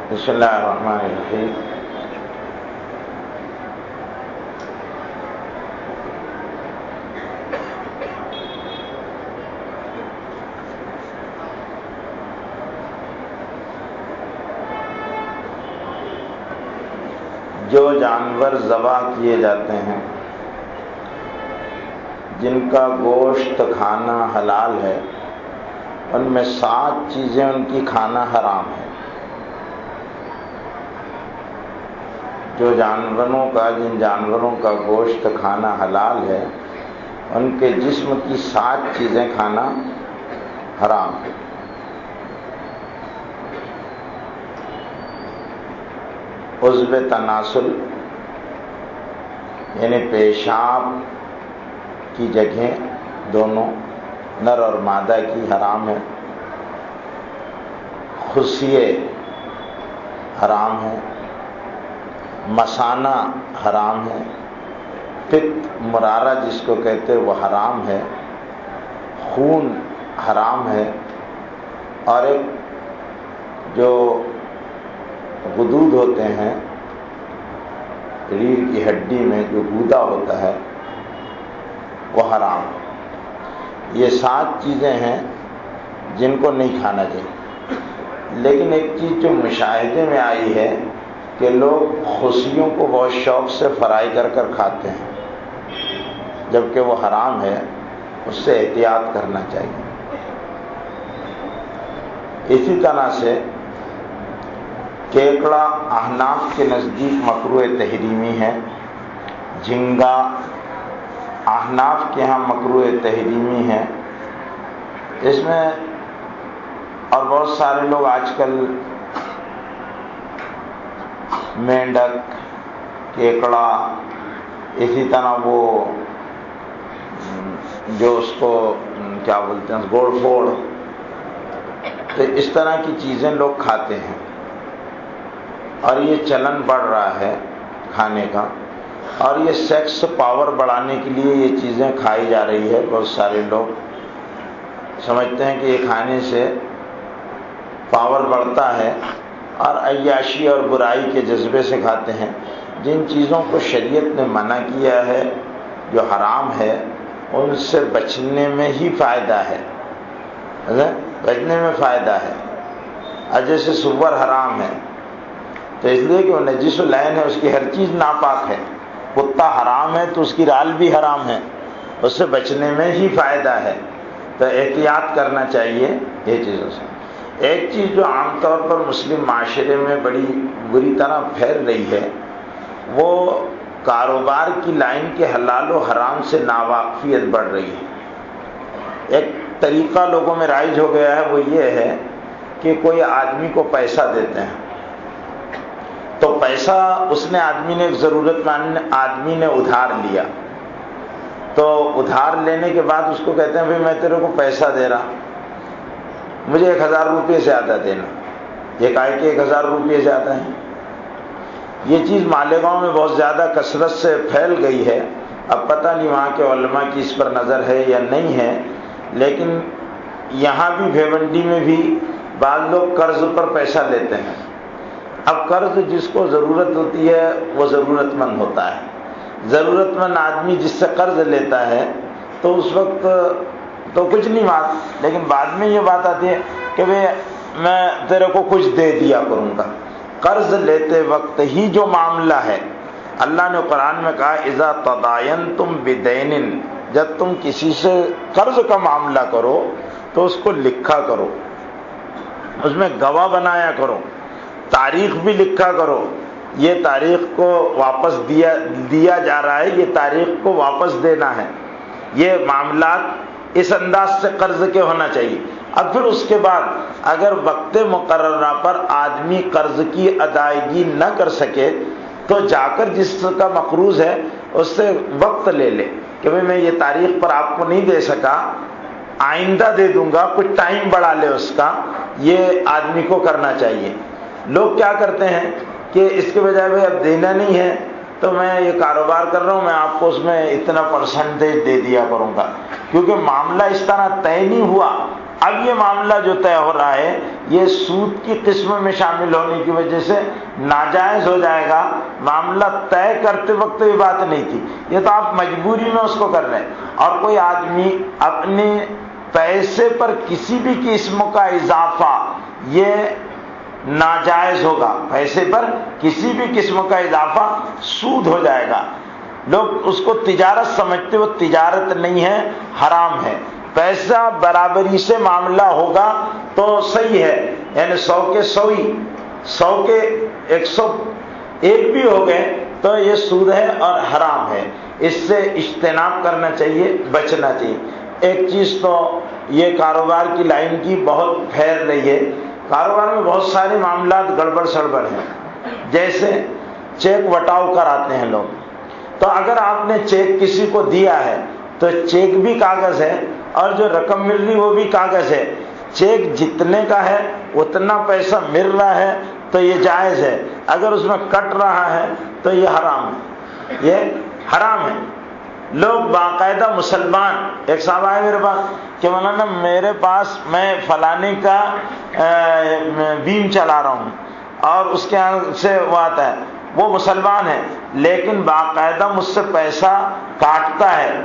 بسم اللہ الرحمن الرحیم۔ جو جانور ذبح کیے جاتے ہیں جن کا گوشت کھانا حلال ہے، ان میں 7 چیزیں ان کی کھانا حرام ہے۔ جن جانوروں کا گوشت کھانا حلال ہے، ان کے جسم کی 7 چیزیں کھانا حرام ہے۔ عضو تناسل یعنی پیشاب کی جگہیں دونوں نر اور مادہ کی حرام ہے۔ خصیے حرام ہے۔ مثانہ حرام ہے۔ پت مرارہ جس کو کہتے ہیں وہ حرام ہے۔ خون حرام ہے۔ اور ایک جو غدود ہوتے ہیں ریڑھ کی ہڈی میں جو گودا ہوتا ہے وہ حرام ہے۔ یہ 7 چیزیں ہیں جن کو نہیں کھانا چاہیے۔ لیکن ایک چیز جو مشاہدے میں آئی ہے کہ لوگ خصیوں کو بہت شوق سے فرائی کر کر کھاتے ہیں، جبکہ وہ حرام ہے، اس سے احتیاط کرنا چاہیے۔ اسی طرح سے کیکڑا احناف کے نزدیک مکروہ تحریمی ہے۔ جھینگا احناف کے ہاں مکروہ تحریمی ہے۔ اس میں اور بہت سارے لوگ آج کل مینڈک، کیکڑا، اسی طرح وہ جو اس کو کیا بولتے ہیں گوڑ پھوڑ، تو اس طرح کی چیزیں لوگ کھاتے ہیں، اور یہ چلن بڑھ رہا ہے کھانے کا، اور یہ سیکس پاور بڑھانے کے لیے یہ چیزیں کھائی جا رہی ہے۔ بہت سارے لوگ سمجھتے ہیں کہ یہ کھانے سے پاور بڑھتا ہے، اور عیاشی اور برائی کے جذبے سے کھاتے ہیں۔ جن چیزوں کو شریعت نے منع کیا ہے، جو حرام ہے، ان سے بچنے میں ہی فائدہ ہے، بچنے میں فائدہ ہے۔ اور جیسے سور حرام ہے تو اس لیے کہ وہ نجس العین ہے، اس کی ہر چیز ناپاک ہے۔ کتا حرام ہے تو اس کی رال بھی حرام ہے، اس سے بچنے میں ہی فائدہ ہے، تو احتیاط کرنا چاہیے یہ چیزوں سے۔ ایک چیز جو عام طور پر مسلم معاشرے میں بڑی بری طرح پھیل رہی ہے، وہ کاروبار کی لائن کے حلال و حرام سے ناواقفیت بڑھ رہی ہے۔ ایک طریقہ لوگوں میں رائج ہو گیا ہے، وہ یہ ہے کہ کوئی آدمی کو پیسہ دیتے ہیں تو پیسہ اس نے آدمی نے ضرورت مند آدمی نے ادھار لیا، تو ادھار لینے کے بعد اس کو کہتے ہیں بھئی میں تیرے کو پیسہ دے رہا، مجھے 1000 روپے زیادہ دینا۔ یہ کہا کہ 1000 روپے زیادہ ہیں۔ یہ چیز مالیگاؤں میں بہت زیادہ کثرت سے پھیل گئی ہے۔ اب پتہ نہیں وہاں کے علماء کی اس پر نظر ہے یا نہیں ہے، لیکن یہاں بھی بھیونڈی میں بھی بعض لوگ قرض پر پیسہ لیتے ہیں۔ اب قرض جس کو ضرورت ہوتی ہے وہ ضرورت مند ہوتا ہے۔ ضرورت مند آدمی جس سے قرض لیتا ہے تو اس وقت تو کچھ نہیں بات، لیکن بعد میں یہ بات آتی ہے کہ میں تیرے کو کچھ دے دیا کروں گا۔ قرض لیتے وقت ہی جو معاملہ ہے، اللہ نے قرآن میں کہا اذا تداینتم بدین، جب تم کسی سے قرض کا معاملہ کرو تو اس کو لکھا کرو، اس میں گواہ بنایا کرو، تاریخ بھی لکھا کرو، یہ تاریخ کو واپس دیا جا رہا ہے، یہ تاریخ کو واپس دینا ہے۔ یہ معاملات اس انداز سے قرض کے ہونا چاہیے۔ اب پھر اس کے بعد اگر وقت مقررہ پر آدمی قرض کی ادائیگی نہ کر سکے تو جا کر جس کا مقروض ہے اس سے وقت لے لے کہ میں یہ تاریخ پر آپ کو نہیں دے سکا، آئندہ دے دوں گا، کچھ ٹائم بڑھا لے اس کا، یہ آدمی کو کرنا چاہیے۔ لوگ کیا کرتے ہیں کہ اس کے بجائے بھائی اب دینا نہیں ہے تو میں یہ کاروبار کر رہا ہوں، میں آپ کو اس میں اتنا پرسنٹیج دے دیا کروں گا، کیونکہ معاملہ اس طرح طے نہیں ہوا اب یہ معاملہ جو طے ہو رہا ہے یہ سود کی قسم میں شامل ہونے کی وجہ سے ناجائز ہو جائے گا. معاملہ طے کرتے وقت یہ بات نہیں تھی، یہ تو آپ مجبوری میں اس کو کر رہے ہیں. اور کوئی آدمی اپنے پیسے پر کسی بھی قسم کا اضافہ یہ ناجائز ہوگا، پیسے پر کسی بھی قسم کا اضافہ سود ہو جائے گا. لوگ اس کو تجارت سمجھتے، وہ تجارت نہیں ہے، حرام ہے. پیسہ برابری سے معاملہ ہوگا تو صحیح ہے، یعنی 100 کے 100 ہی، 100 کے 101 بھی ہو گئے تو یہ سود ہے اور حرام ہے. اس سے اجتناب کرنا چاہیے، بچنا چاہیے. ایک چیز تو یہ کاروبار کی لائن کی بہت پھیل رہی ہے، کاروبار میں بہت سارے معاملات گڑبڑ سڑبڑ ہیں. جیسے چیک وٹاؤ کراتے ہیں لوگ، تو اگر آپ نے چیک کسی کو دیا ہے تو چیک بھی کاغذ ہے اور جو رقم مل رہی وہ بھی کاغذ ہے. چیک جتنے کا ہے اتنا پیسہ مل رہا ہے تو یہ جائز ہے، اگر اس میں کٹ رہا ہے تو یہ حرام ہے، یہ حرام ہے. لوگ باقاعدہ مسلمان، ایک صاحب آئے میرے پاس کہ مولانا میرے پاس میں فلانے کا بیم چلا رہا ہوں اور اس کے یہاں سے وہ آتا ہے، وہ مسلمان ہے لیکن باقاعدہ مجھ سے پیسہ کاٹتا ہے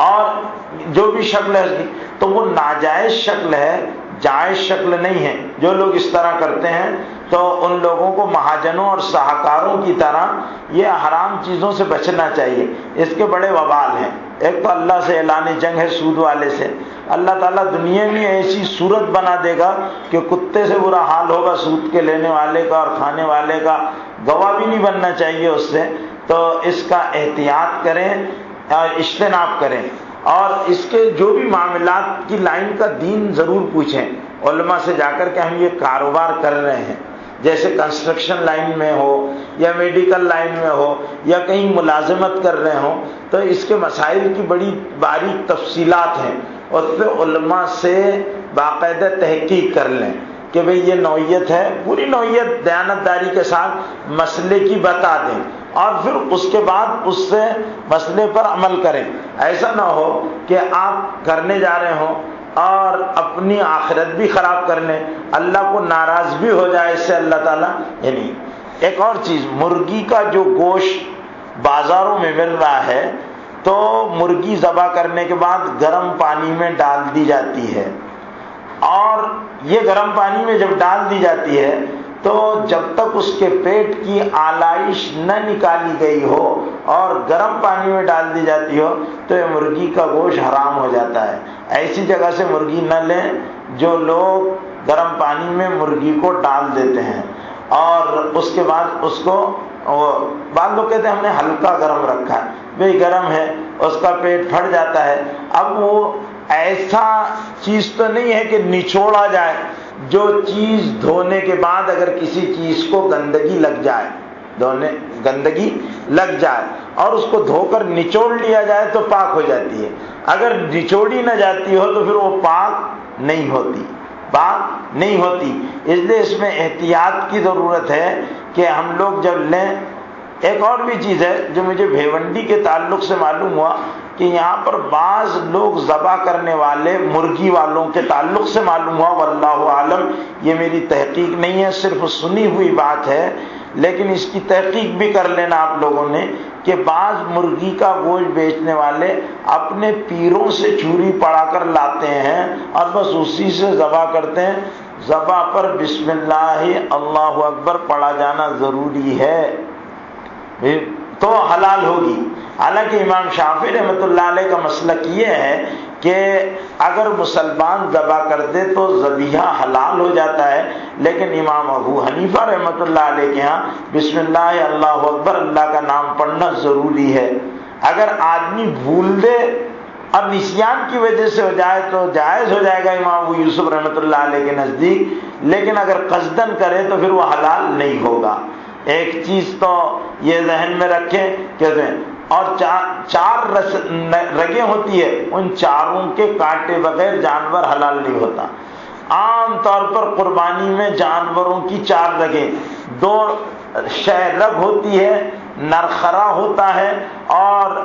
اور جو بھی شکل ہے اس کی، تو وہ ناجائز شکل ہے، جائز شکل نہیں ہے. جو لوگ اس طرح کرتے ہیں تو ان لوگوں کو مہاجنوں اور ساہوکاروں کی طرح یہ حرام چیزوں سے بچنا چاہیے. اس کے بڑے وبال ہیں. ایک تو اللہ سے اعلان جنگ ہے سود والے سے. اللہ تعالیٰ دنیا میں ایسی صورت بنا دے گا کہ کتے سے برا حال ہوگا سود کے لینے والے کا اور کھانے والے کا، گواہ بھی نہیں بننا چاہیے اس سے. تو اس کا احتیاط کریں اور اجتناب کریں. اور اس کے جو بھی معاملات کی لائن کا دین ضرور پوچھیں علماء سے جا کر کہ ہم یہ کاروبار کر رہے ہیں، جیسے کنسٹرکشن لائن میں ہو یا میڈیکل لائن میں ہو یا کہیں ملازمت کر رہے ہوں، تو اس کے مسائل کی بڑی باریک تفصیلات ہیں. اس پہ علماء سے باقاعدہ تحقیق کر لیں کہ بھئی یہ نوعیت ہے، پوری نوعیت دیانتداری کے ساتھ مسئلے کی بتا دیں اور پھر اس کے بعد اس سے مسئلے پر عمل کریں. ایسا نہ ہو کہ آپ کرنے جا رہے ہوں اور اپنی آخرت بھی خراب کر لیں، اللہ کو ناراض بھی ہو جائے اس سے اللہ تعالیٰ. یعنی ایک اور چیز، مرغی کا جو گوشت بازاروں میں مل رہا ہے تو مرغی ذبح کرنے کے بعد گرم پانی میں ڈال دی جاتی ہے، اور یہ گرم پانی میں جب ڈال دی جاتی ہے تو جب تک اس کے پیٹ کی آلائش نہ نکالی گئی ہو اور گرم پانی میں ڈال دی جاتی ہو تو یہ مرغی کا گوشت حرام ہو جاتا ہے. ایسی جگہ سے مرغی نہ لیں جو لوگ گرم پانی میں مرغی کو ڈال دیتے ہیں اور اس کے بعد اس کو، بعض لوگ کہتے ہیں ہم نے ہلکا گرم رکھا ہے، بھئی گرم ہے، اس کا پیٹ پھٹ جاتا ہے. اب وہ ایسا چیز تو نہیں ہے کہ نچوڑا جائے، جو چیز دھونے کے بعد اگر کسی چیز کو گندگی لگ جائے، گندگی لگ جائے اور اس کو دھو کر نچوڑ لیا جائے تو پاک ہو جاتی ہے. اگر نچوڑی نہ جاتی ہو تو پھر وہ پاک نہیں ہوتی، پاک نہیں ہوتی. اس لیے اس میں احتیاط کی ضرورت ہے کہ ہم لوگ جب لیں. ایک اور بھی چیز ہے جو مجھے بھیونڈی کے تعلق سے معلوم ہوا کہ یہاں پر بعض لوگ ذبح کرنے والے مرغی والوں کے تعلق سے معلوم ہوا، واللہ عالم، یہ میری تحقیق نہیں ہے، صرف سنی ہوئی بات ہے، لیکن اس کی تحقیق بھی کر لینا آپ لوگوں نے کہ بعض مرغی کا گوشت بیچنے والے اپنے پیروں سے چوری پڑا کر لاتے ہیں اور بس اسی سے ذبح کرتے ہیں. ذبح پر بسم اللہ اللہ اکبر پڑھا جانا ضروری ہے تو حلال ہوگی. حالانکہ امام شافعی رحمۃ اللہ علیہ کا مسلک یہ ہے کہ اگر مسلمان ذبح کر دے تو ذبیحہ حلال ہو جاتا ہے، لیکن امام ابو حنیفہ رحمۃ اللہ علیہ کے ہاں بسم اللہ اللہ اکبر اللہ کا نام پڑھنا ضروری ہے. اگر آدمی بھول دے اور نسیان کی وجہ سے ہو جائے تو جائز ہو جائے گا امام ابو یوسف رحمۃ اللہ علیہ کے نزدیک، لیکن اگر قصدن کرے تو پھر وہ حلال نہیں ہوگا. ایک چیز تو یہ ذہن میں رکھیں کہ اور چار رگیں ہوتی ہے، ان چاروں کے کاٹے بغیر جانور حلال نہیں ہوتا. عام طور پر قربانی میں جانوروں کی 4 رگیں، 2 شہرگ ہوتی ہے، نرخرا ہوتا ہے اور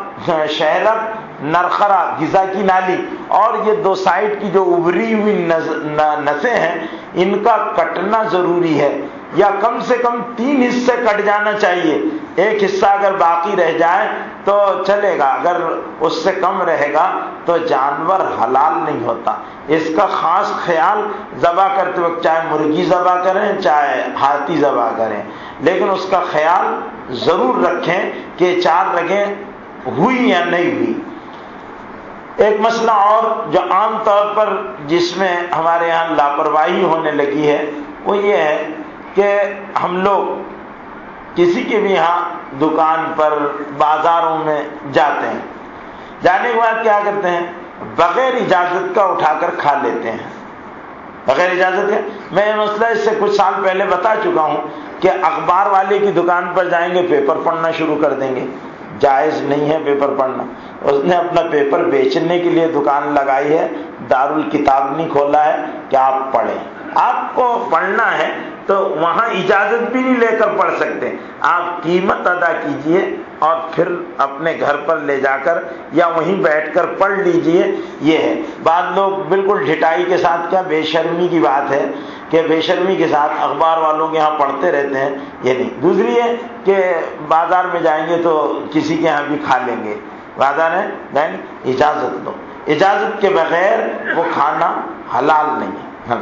شہرگ نرخرا غذا کی نالی، اور یہ دو سائڈ کی جو ابری ہوئی نسیں ہیں ان کا کٹنا ضروری ہے، یا کم سے کم 3 حصے کٹ جانا چاہیے. ایک حصہ اگر باقی رہ جائے تو چلے گا، اگر اس سے کم رہے گا تو جانور حلال نہیں ہوتا. اس کا خاص خیال ذبح کرتے وقت، چاہے مرغی ذبح کریں چاہے ہاتھی ذبح کریں، لیکن اس کا خیال ضرور رکھیں کہ 4 رگیں ہوئی یا نہیں ہوئی. ایک مسئلہ اور جو عام طور پر جس میں ہمارے یہاں لاپرواہی ہونے لگی ہے وہ یہ ہے کہ ہم لوگ کسی کے بھی یہاں دکان پر بازاروں میں جاتے ہیں، جانے کے بعد کیا کرتے ہیں، بغیر اجازت کا اٹھا کر کھا لیتے ہیں. بغیر اجازت کے، میں یہ مسئلہ اس سے کچھ سال پہلے بتا چکا ہوں کہ اخبار والے کی دکان پر جائیں گے پیپر پڑھنا شروع کر دیں گے. جائز نہیں ہے پیپر پڑھنا. اس نے اپنا پیپر بیچنے کے لیے دکان لگائی ہے، دارالکتاب نہیں کھولا ہے کہ آپ پڑھیں. آپ کو پڑھنا ہے تو وہاں اجازت بھی نہیں لے کر پڑھ سکتے. آپ قیمت ادا کیجئے اور پھر اپنے گھر پر لے جا کر یا وہیں بیٹھ کر پڑھ لیجئے. یہ ہے. بعض لوگ بالکل ڈھٹائی کے ساتھ، کیا بے شرمی کی بات ہے کہ بے شرمی کے ساتھ اخبار والوں کے ہاں پڑھتے رہتے ہیں. یہ نہیں. دوسری ہے کہ بازار میں جائیں گے تو کسی کے ہاں بھی کھا لیں گے. بازار ہے نہیں، اجازت دو. اجازت کے بغیر وہ کھانا حلال نہیں ہے.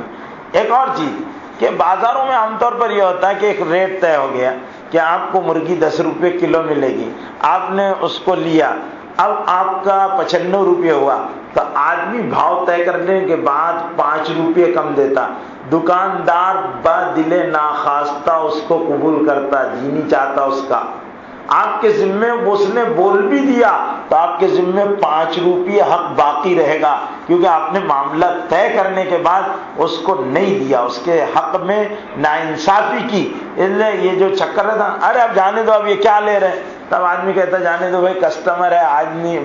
ایک اور چیز کہ بازاروں میں عام طور پر یہ ہوتا ہے کہ ایک ریٹ طے ہو گیا کہ آپ کو مرغی 10 روپے کلو ملے گی. آپ نے اس کو لیا، اب آپ کا 95 روپے ہوا تو آدمی بھاؤ طے کرنے کے بعد 5 روپے کم دیتا. دکاندار بدل ناخواستہ اس کو قبول کرتا، جی نہیں چاہتا اس کا. آپ کے ذمے اس نے بول بھی دیا تو آپ کے ذمے 5 روپے حق باقی رہے گا، کیونکہ آپ نے معاملہ طے کرنے کے بعد اس کو نہیں دیا، اس کے حق میں ناانصافی کی. اس لیے یہ جو چکر ہے نا، ارے اب جانے دو، اب یہ کیا لے رہے ہیں، تب آدمی کہتا ہے جانے دو بھائی، کسٹمر ہے، آدمی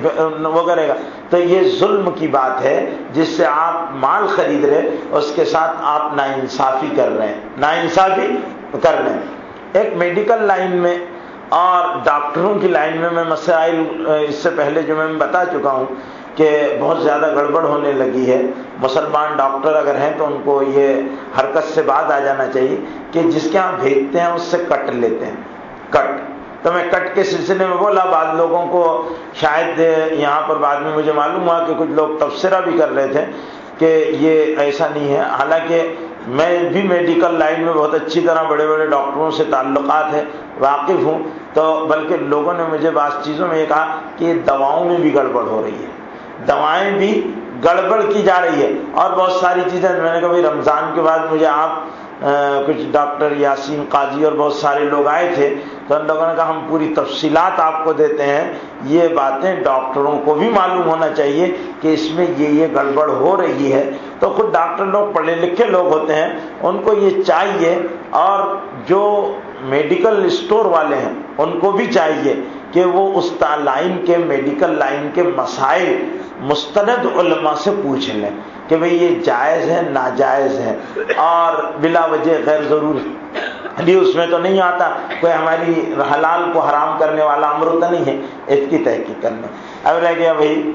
وہ کرے گا. تو یہ ظلم کی بات ہے، جس سے آپ مال خرید رہے اس کے ساتھ آپ ناانصافی کر رہے ہیں. ناانصافی کر رہے ہیں. ایک میڈیکل لائن میں اور ڈاکٹروں کی لائن میں مسائل اس سے پہلے جو میں بتا چکا ہوں کہ بہت زیادہ گڑبڑ ہونے لگی ہے. مسلمان ڈاکٹر اگر ہیں تو ان کو یہ حرکت سے بعد آ جانا چاہیے کہ جس کے ہاں بھیجتے ہیں اس سے کٹ لیتے ہیں. کٹ تو میں کٹ کے سلسلے میں بولا، بعض لوگوں کو شاید یہاں پر بعد میں مجھے معلوم ہوا کہ کچھ لوگ تبصرہ بھی کر رہے تھے کہ یہ ایسا نہیں ہے. حالانکہ میں بھی میڈیکل لائن میں بہت اچھی طرح بڑے بڑے ڈاکٹروں سے تعلقات ہیں، واقف ہوں. تو بلکہ لوگوں نے مجھے بعض چیزوں میں یہ کہا کہ دواؤں میں بھی گڑبڑ ہو رہی ہے، دوائیں بھی گڑبڑ کی جا رہی ہے اور بہت ساری چیزیں. میں نے کہا بھائی رمضان کے بعد مجھے آپ کچھ ڈاکٹر یاسین قاضی اور بہت سارے لوگ آئے تھے تو ان لوگوں نے کہا ہم پوری تفصیلات آپ کو دیتے ہیں. یہ باتیں ڈاکٹروں کو بھی معلوم ہونا چاہیے کہ اس میں یہ گڑبڑ ہو رہی ہے. تو خود ڈاکٹر لوگ پڑھے لکھے لوگ ہوتے ہیں، ان کو یہ چاہیے، اور جو میڈیکل اسٹور والے ہیں ان کو بھی چاہیے کہ وہ اس لائن کے میڈیکل لائن کے مسائل مستند علماء سے پوچھ لیں کہ بھئی یہ جائز ہے ناجائز ہے، اور بلا وجہ غیر ضروری اس میں تو نہیں آتا، کوئی ہماری حلال کو حرام کرنے والا امر تو نہیں ہے. اس کی تحقیق کرنے. اب رہ گیا بھئی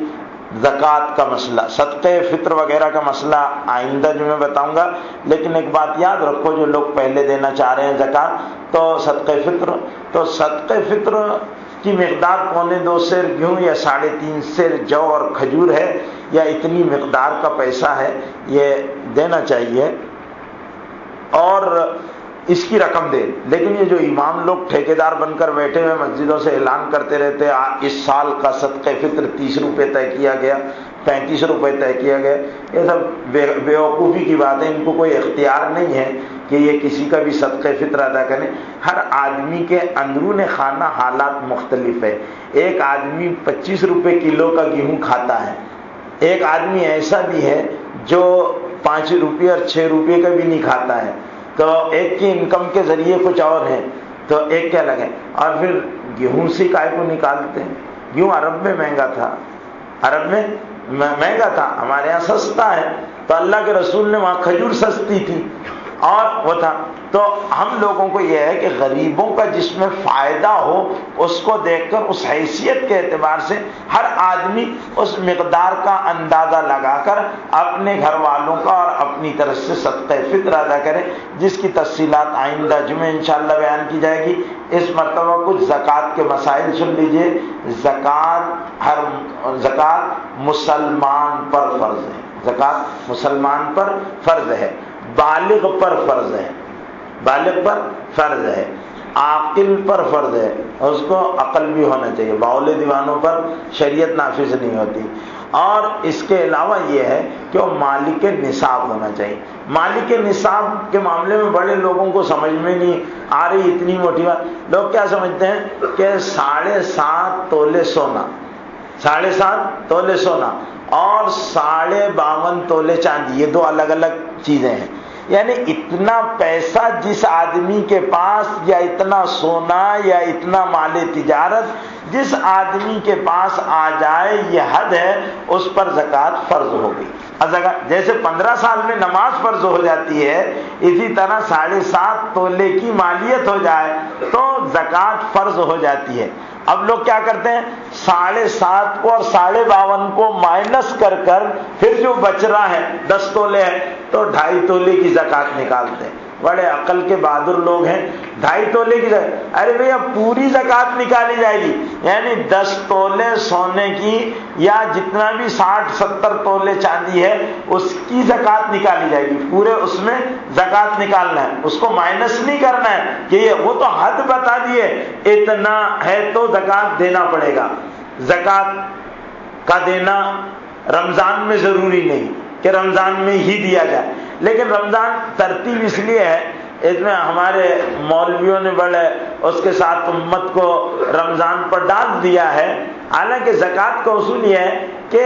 زکوٰۃ کا مسئلہ، صدقہ فطر وغیرہ کا مسئلہ آئندہ جو میں بتاؤں گا. لیکن ایک بات یاد رکھو، جو لوگ پہلے دینا چاہ رہے ہیں زکوٰۃ، تو صدقہ فطر کی مقدار 1.25 سیر گیہوں یا 3.5 سیر جو اور کھجور ہے، یا اتنی مقدار کا پیسہ ہے، یہ دینا چاہیے اور اس کی رقم دے. لیکن یہ جو امام لوگ ٹھیکیدار بن کر بیٹھے ہوئے مسجدوں سے اعلان کرتے رہتے اس سال کا صدقہ فطر 30 روپے طے کیا گیا، 35 روپے طے کیا گیا، یہ سب بیوقوفی کی بات ہے. ان کو کوئی اختیار نہیں ہے کہ یہ کسی کا بھی صدقہ فطر ادا کریں. ہر آدمی کے اندرون خانہ حالات مختلف ہے. ایک آدمی 25 روپے کلو کا گیہوں کھاتا ہے، ایک آدمی ایسا بھی ہے جو 5 روپے اور 6 روپے کا بھی نہیں کھاتا ہے. تو ایک کی انکم کے ذریعے کچھ اور ہیں تو ایک کیا لگے. اور پھر گیہوں سے کائے کو نکالتے ہیں. گیہوں عرب میں مہنگا تھا، عرب میں مہنگا تھا، ہمارے یہاں سستا ہے. تو اللہ کے رسول نے وہاں کھجور سستی تھی اور وہ تھا. تو ہم لوگوں کو یہ ہے کہ غریبوں کا جس میں فائدہ ہو اس کو دیکھ کر اس حیثیت کے اعتبار سے ہر آدمی اس مقدار کا اندازہ لگا کر اپنے گھر والوں کا اور اپنی طرف سے صدقہ فطر ادا کرے، جس کی تفصیلات آئندہ جمعہ انشاءاللہ بیان کی جائے گی. اس مرتبہ کچھ زکوٰۃ کے مسائل سن لیجئے. زکوٰۃ مسلمان پر فرض ہے. زکوٰۃ مسلمان پر فرض ہے، بالغ پر فرض ہے، بالغ پر فرض ہے، عاقل پر فرض ہے، اس کو عقل بھی ہونا چاہیے. باول دیوانوں پر شریعت نافذ نہیں ہوتی. اور اس کے علاوہ یہ ہے کہ وہ مالک نصاب ہونا چاہیے. مالک نصاب کے معاملے میں بڑے لوگوں کو سمجھ میں نہیں آ رہی اتنی موٹی بات. لوگ کیا سمجھتے ہیں کہ 7.5 تولے سونا، 7.5 تولے سونا اور 52.5 تولے چاندی، یہ دو الگ الگ چیزیں ہیں. یعنی اتنا پیسہ جس آدمی کے پاس، یا اتنا سونا یا اتنا مال تجارت جس آدمی کے پاس آ جائے، یہ حد ہے، اس پر زکوٰۃ فرض ہوگی. جیسے 15 سال میں نماز فرض ہو جاتی ہے، اسی طرح 7.5 تولے کی مالیت ہو جائے تو زکوٰۃ فرض ہو جاتی ہے. اب لوگ کیا کرتے ہیں، 7.5 کو اور 52.5 کو مائنس کر کر پھر جو بچ رہا ہے 10 تولے ہے تو 2.5 تولے کی زکوٰۃ نکالتے ہیں. بڑے عقل کے بہادر لوگ ہیں. 2.5 تولے کی زکوٰۃ، ارے بھیا پوری زکوٰۃ نکالی جائے گی. یعنی 10 تولے سونے کی یا جتنا بھی 60-70 تولے چاندی ہے اس کی زکوٰۃ نکالی جائے گی. پورے اس میں زکوٰۃ نکالنا ہے، اس کو مائنس نہیں کرنا ہے کہ یہ وہ تو حد بتا دیے اتنا ہے تو زکوٰۃ دینا پڑے گا. زکوٰۃ کا دینا رمضان میں ضروری نہیں کہ رمضان میں ہی دیا جائے، لیکن رمضان ترتیب اس لیے ہے، اس میں ہمارے مولویوں نے بڑے اس کے ساتھ امت کو رمضان پر ڈال دیا ہے. حالانکہ زکوٰۃ کا اصول یہ ہے کہ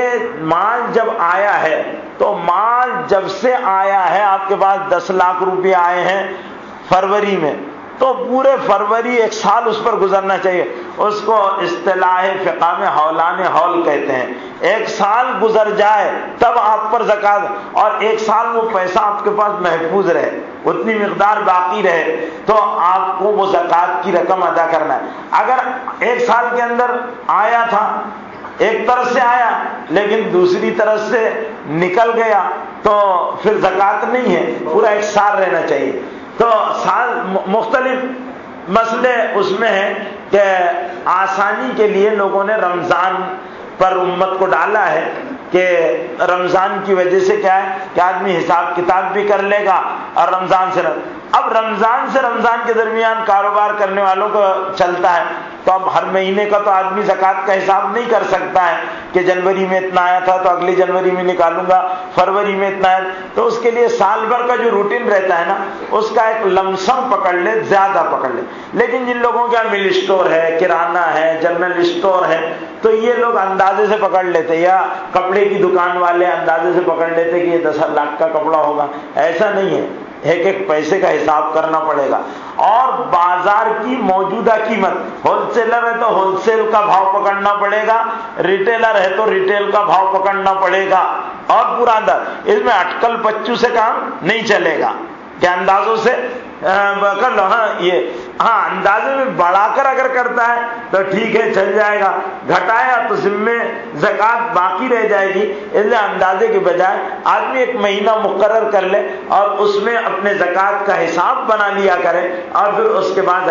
مال جب آیا ہے تو مال جب سے آیا ہے، آپ کے پاس 10 لاکھ روپے آئے ہیں فروری میں، تو پورے فروری 1 سال اس پر گزرنا چاہیے. اس کو اصطلاح فقہ میں حولان حول کہتے ہیں. 1 سال گزر جائے تب آپ پر زکوٰۃ، اور 1 سال وہ پیسہ آپ کے پاس محفوظ رہے، اتنی مقدار باقی رہے تو آپ کو وہ زکوٰۃ کی رقم ادا کرنا ہے. اگر 1 سال کے اندر آیا تھا، ایک طرف سے آیا لیکن دوسری طرف سے نکل گیا تو پھر زکوٰۃ نہیں ہے، پورا 1 سال رہنا چاہیے. تو سال مختلف مسئلے اس میں ہیں کہ آسانی کے لیے لوگوں نے رمضان پر امت کو ڈالا ہے کہ رمضان کی وجہ سے کیا ہے کہ آدمی حساب کتاب بھی کر لے گا اور رمضان سے رمضان کے درمیان کاروبار کرنے والوں کو چلتا ہے. تو اب ہر مہینے کا تو آدمی زکوٰۃ کا حساب نہیں کر سکتا ہے کہ جنوری میں اتنا آیا تھا تو اگلی جنوری میں نکالوں گا، فروری میں اتنا ہے. تو اس کے لیے سال بھر کا جو روٹین رہتا ہے نا، اس کا ایک لمسم پکڑ لے، زیادہ پکڑ لے. لیکن جن لوگوں کے یہاں مل اسٹور ہے، کرانہ ہے، جنرل اسٹور ہے، تو یہ لوگ اندازے سے پکڑ لیتے، یا کپڑے کی دکان والے اندازے سے پکڑ لیتے کہ یہ 10 لاکھ کا کپڑا ہوگا. ایسا نہیں ہے، ایک ایک پیسے کا حساب کرنا پڑے گا. اور بازار کی موجودہ قیمت، ہول سیلر ہے تو ہول سیل کا بھاؤ پکڑنا پڑے گا، ریٹیلر ہے تو ریٹیل کا بھاؤ پکڑنا پڑے گا. اور پورا انداز، اس میں اٹکل بچوں سے کام نہیں چلے گا کہ اندازوں سے کر لو. اندازے میں بڑھا کر اگر کرتا ہے تو ٹھیک ہے، چل جائے گا، گھٹایا تو ذمے زکوٰۃ باقی رہ جائے گی. اس لیے اندازے کے بجائے آدمی ایک مہینہ مقرر کر لے اور اس میں اپنے زکوٰۃ کا حساب بنا لیا کرے، اور پھر اس کے بعد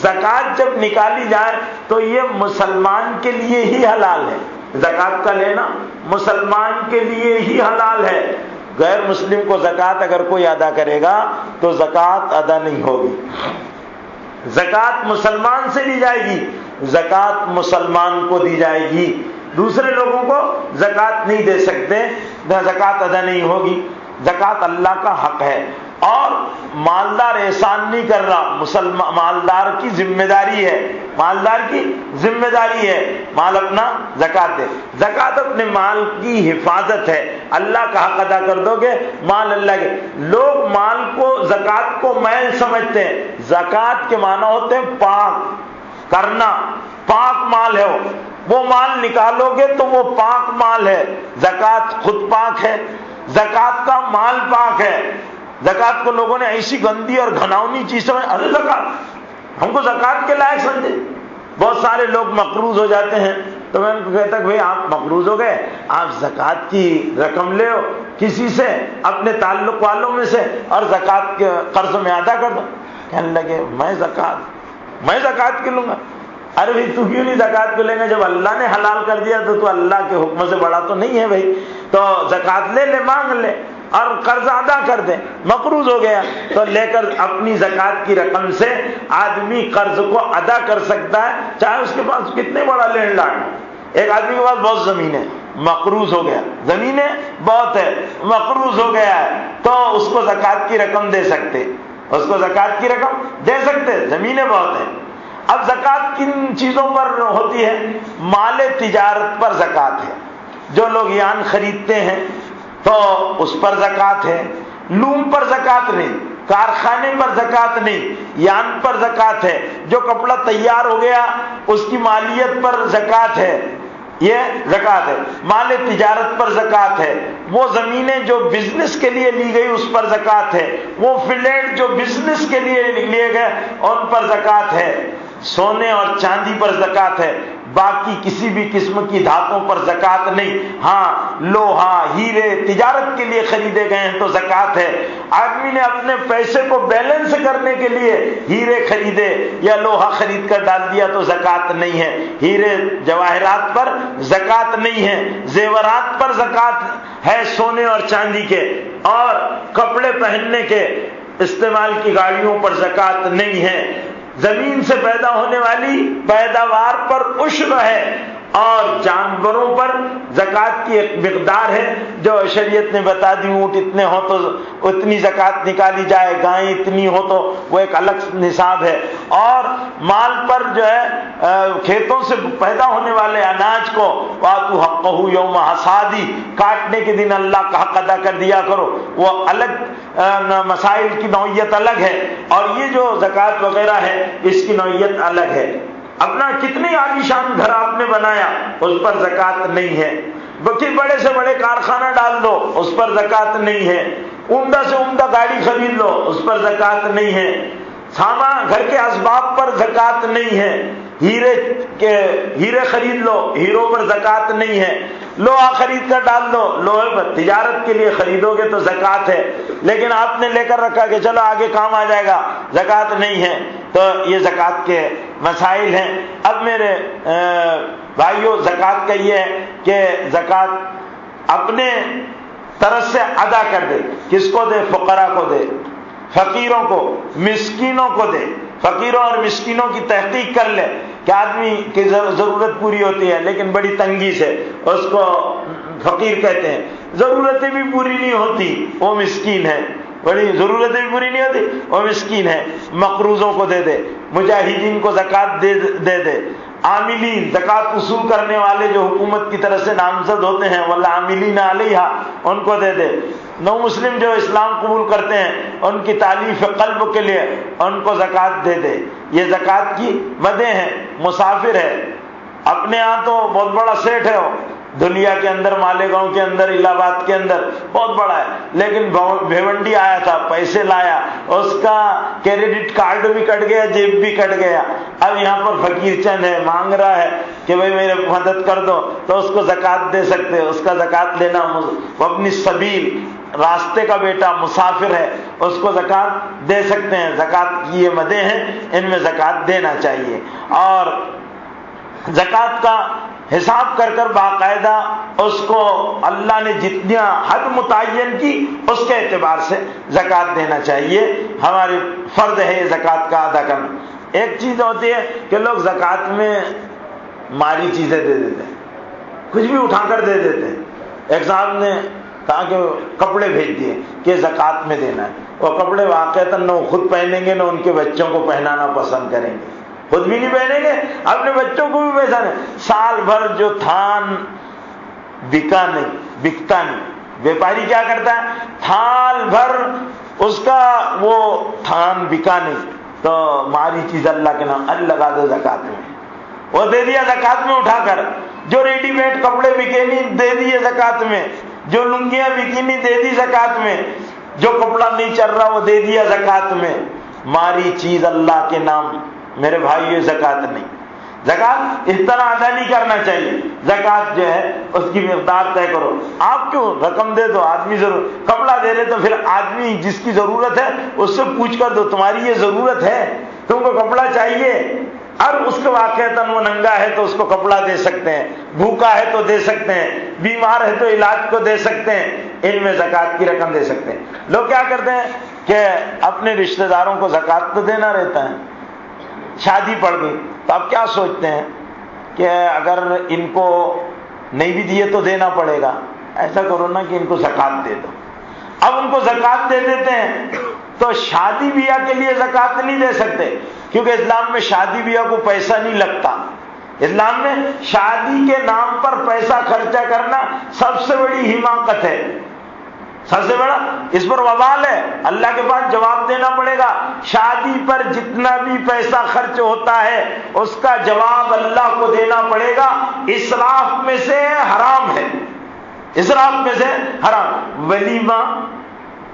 زکوٰۃ جب نکالی جائے تو یہ مسلمان کے لیے ہی حلال ہے. زکوٰۃ کا لینا مسلمان کے لیے ہی حلال ہے. غیر مسلم کو زکوٰۃ اگر کوئی ادا کرے گا تو زکوٰۃ ادا نہیں ہوگی. زکوٰۃ مسلمان سے لی جائے گی، زکوٰۃ مسلمان کو دی جائے گی. دوسرے لوگوں کو زکوٰۃ نہیں دے سکتے، زکوٰۃ ادا نہیں ہوگی. زکوٰۃ اللہ کا حق ہے اور مالدار احسان نہیں کر رہا، مالدار کی ذمہ داری ہے، مالدار کی ذمہ داری ہے مال اپنا زکوٰۃ دے. زکوٰۃ اپنے مال کی حفاظت ہے، اللہ کا حق ادا کر دو گے مال اللہ کے. لوگ مال کو، زکوٰۃ کو میل سمجھتے ہیں. زکوٰۃ کے معنی ہوتے ہیں پاک کرنا، پاک مال ہے وہ مال نکالو گے تو وہ پاک مال ہے. زکوٰۃ خود پاک ہے، زکوٰۃ کا مال پاک ہے. زکوٰۃ کو لوگوں نے ایسی گندی اور گھناؤنی چیز سمجھ، ارے زکوٰۃ، ہم کو زکوٰۃ کے لائق سمجھے۔ بہت سارے لوگ مقروض ہو جاتے ہیں تو میں ان کو کہتا کہ بھئی آپ مقروض ہو گئے، آپ زکوٰۃ کی رقم لے ہو کسی سے اپنے تعلق والوں میں سے اور زکوٰۃ کے قرض میں ادا کر دو۔ کہنے لگے میں زکوٰۃ کیوں لوں گا؟ ارے بھائی تو کیوں نہیں زکوٰۃ کو لیں گا؟ جب اللہ نے حلال کر دیا تو اللہ کے حکم سے بڑا تو نہیں ہے بھائی، تو زکوٰۃ لے مانگ لے اور قرض ادا کر دے۔ مقروض ہو گیا تو لے کر اپنی زکوٰۃ کی رقم سے آدمی قرض کو ادا کر سکتا ہے، چاہے اس کے پاس کتنے بڑا لینڈ لارڈ۔ ایک آدمی کے پاس بہت زمین ہے، مقروض ہو گیا، زمینیں بہت ہے، مقروض ہو گیا ہے، تو اس کو زکوٰۃ کی رقم دے سکتے، زمینیں بہت ہیں۔ اب زکوٰۃ کن چیزوں پر ہوتی ہے؟ مال تجارت پر زکوٰۃ ہے، جو لوگ یان خریدتے ہیں تو اس پر زکوٰۃ ہے، لوم پر زکوٰۃ نہیں، کارخانے پر زکوٰۃ نہیں، یان پر زکوٰۃ ہے، جو کپڑا تیار ہو گیا اس کی مالیت پر زکوٰۃ ہے، یہ زکوٰۃ ہے۔ مال تجارت پر زکوٰۃ ہے، وہ زمینیں جو بزنس کے لیے لی گئی اس پر زکوٰۃ ہے، وہ فلیٹ جو بزنس کے لیے لیے گئے ان پر زکوٰۃ ہے، سونے اور چاندی پر زکوٰۃ ہے، باقی کسی بھی قسم کی دھاتوں پر زکوٰۃ نہیں۔ ہاں لوہا ہیرے تجارت کے لیے خریدے گئے ہیں تو زکوٰۃ ہے۔ آدمی نے اپنے پیسے کو بیلنس کرنے کے لیے ہیرے خریدے یا لوہا خرید کر ڈال دیا تو زکوٰۃ نہیں ہے۔ ہیرے جواہرات پر زکوٰۃ نہیں ہے، زیورات پر زکوٰۃ ہے، سونے اور چاندی کے، اور کپڑے پہننے کے استعمال کی گاڑیوں پر زکوٰۃ نہیں ہے۔ زمین سے پیدا ہونے والی پیداوار پر عشر ہے، اور جانوروں پر زکوٰۃ کی ایک مقدار ہے جو شریعت نے بتا دی، اونٹ اتنے ہو تو اتنی زکوٰۃ نکالی جائے، گائیں اتنی ہو تو وہ ایک الگ نصاب ہے، اور مال پر جو ہے کھیتوں سے پیدا ہونے والے اناج کو وَآتُوا حَقَّهُ يَوْمَ حَصَادِهِ، کاٹنے کے دن اللہ کا حق ادا کر دیا کرو، وہ الگ مسائل کی نوعیت الگ ہے، اور یہ جو زکوٰۃ وغیرہ ہے اس کی نوعیت الگ ہے۔ اپنا کتنی عالیشان گھر آپ نے بنایا اس پر زکوٰۃ نہیں ہے، بڑے سے بڑے کارخانہ ڈال دو اس پر زکوٰۃ نہیں ہے، عمدہ سے عمدہ گاڑی خرید لو اس پر زکوٰۃ نہیں ہے، سامان گھر کے اسباب پر زکوٰۃ نہیں ہے، ہیرے خرید لو ہیروں پر زکوٰۃ نہیں ہے، لوہا خرید کر ڈال دو لوہے پر، تجارت کے لیے خریدو گے تو زکوٰۃ ہے، لیکن آپ نے لے کر رکھا کہ چلو آگے کام آ جائے گا، زکوٰۃ نہیں ہے، تو یہ زکوٰۃ کے مسائل ہیں۔ اب میرے بھائیوں، زکوٰۃ کا یہ ہے کہ زکوٰۃ اپنے طرف سے ادا کر دے، کس کو دے؟ فقراء کو دے، فقیروں کو، مسکینوں کو دے، فقیروں اور مسکینوں کی تحقیق کر لے کہ آدمی کی ضرورت پوری ہوتی ہے لیکن بڑی تنگی سے، اس کو فقیر کہتے ہیں، ضرورتیں بھی پوری نہیں ہوتی وہ مسکین ہے، بڑی ضرورتیں بھی پوری نہیں ہوتی وہ مسکین ہے، مقروضوں کو دے دے، مجاہدین کو زکوٰۃ دے دے، عاملین زکوٰۃ وصول کرنے والے جو حکومت کی طرف سے نامزد ہوتے ہیں والعاملین علیہا ان کو دے دے، نو مسلم جو اسلام قبول کرتے ہیں ان کی تالیف قلب کے لیے ان کو زکوٰۃ دے دے۔ یہ زکوٰۃ کی مدیں ہیں۔ مسافر ہے، اپنے ہاں تو بہت بڑا سیٹ ہے، دھلیا کے اندر، مالیگاؤں کے اندر، الہ آباد کے اندر بہت بڑا ہے، لیکن بھیونڈی آیا تھا، پیسے لایا، اس کا کریڈٹ کارڈ بھی کٹ گیا، جیب بھی کٹ گیا، اب یہاں پر فقیر چند ہے، مانگ رہا ہے کہ بھئی میرے مدد کر دو، تو اس کو زکوٰۃ دے سکتے، اس کا زکوٰۃ لینا، وہ اپنی سبیل راستے کا بیٹا مسافر ہے اس کو زکوٰۃ دے سکتے ہیں۔ زکوٰۃ کی یہ مدیں ہیں، ان میں زکوٰۃ دینا چاہیے، اور زکوٰۃ کا حساب کر کر باقاعدہ اس کو اللہ نے جتنا حد متعین کی اس کے اعتبار سے زکوٰۃ دینا چاہیے، ہماری فرض ہے یہ زکوٰۃ کا ادا کرنا۔ ایک چیز ہوتی ہے کہ لوگ زکوٰۃ میں مالی چیزیں دے دیتے ہیں، کچھ بھی اٹھا کر دے دیتے ہیں۔ ایک صاحب نے کہا کہ کپڑے بھیج دیے کہ زکوٰۃ میں دینا ہے، وہ کپڑے واقعتاً نہ وہ خود پہنیں گے نہ ان کے بچوں کو پہنانا پسند کریں گے، خود بھی نہیں پہنیں گے، اپنے بچوں کو بھی پیسہ نہیں۔ سال بھر جو تھان بکتا نہیں، بیپاری کیا کرتا ہے؟ سال بھر اس کا وہ تھان بکا نہیں، تو ماری چیز اللہ کے نام لگا دو زکوٰۃ میں، وہ دے دیا زکوٰۃ میں اٹھا کر۔ جو ریڈی میڈ کپڑے بکے نہیں دے دیے زکوٰۃ میں، جو لنگیاں بکی نہیں دے دی زکوٰۃ میں، جو کپڑا نہیں چل رہا وہ دے دیا زکوٰۃ میں، ماری چیز اللہ کے نام، میرے بھائیو زکوٰۃ نہیں، زکوٰۃ اس طرح ادا نہیں کرنا چاہیے، زکوٰۃ جو ہے اس کی مقدار طے کرو، آپ کیوں رقم دے دو، آدمی ضرور کپڑا دے رہے تو پھر آدمی جس کی ضرورت ہے اس سے پوچھ کر دو تمہاری یہ ضرورت ہے، تم کو کپڑا چاہیے، اور اس کے واقعتاً وہ ننگا ہے تو اس کو کپڑا دے سکتے ہیں، بھوکا ہے تو دے سکتے ہیں، بیمار ہے تو علاج کو دے سکتے ہیں، ان میں زکوٰۃ کی رقم دے سکتے ہیں۔ لوگ کیا کرتے ہیں کہ اپنے رشتہ داروں کو زکوٰۃ تو دینا رہتا ہے، شادی پڑ گئی تو اب کیا سوچتے ہیں کہ اگر ان کو نہیں بھی دیے تو دینا پڑے گا، ایسا کرو نا کہ ان کو زکوٰۃ دے دو۔ اب ان کو زکوٰۃ دے دیتے ہیں تو شادی بیاہ کے لیے زکوٰۃ نہیں دے سکتے، کیونکہ اسلام میں شادی بیاہ کو پیسہ نہیں لگتا، اسلام میں شادی کے نام پر پیسہ خرچہ کرنا سب سے بڑی حماقت ہے، سب سے بڑا اس پر وبال ہے، اللہ کے پاس جواب دینا پڑے گا۔ شادی پر جتنا بھی پیسہ خرچ ہوتا ہے اس کا جواب اللہ کو دینا پڑے گا، اسراف میں سے حرام ہے، اسراف میں سے حرام۔ ولیمہ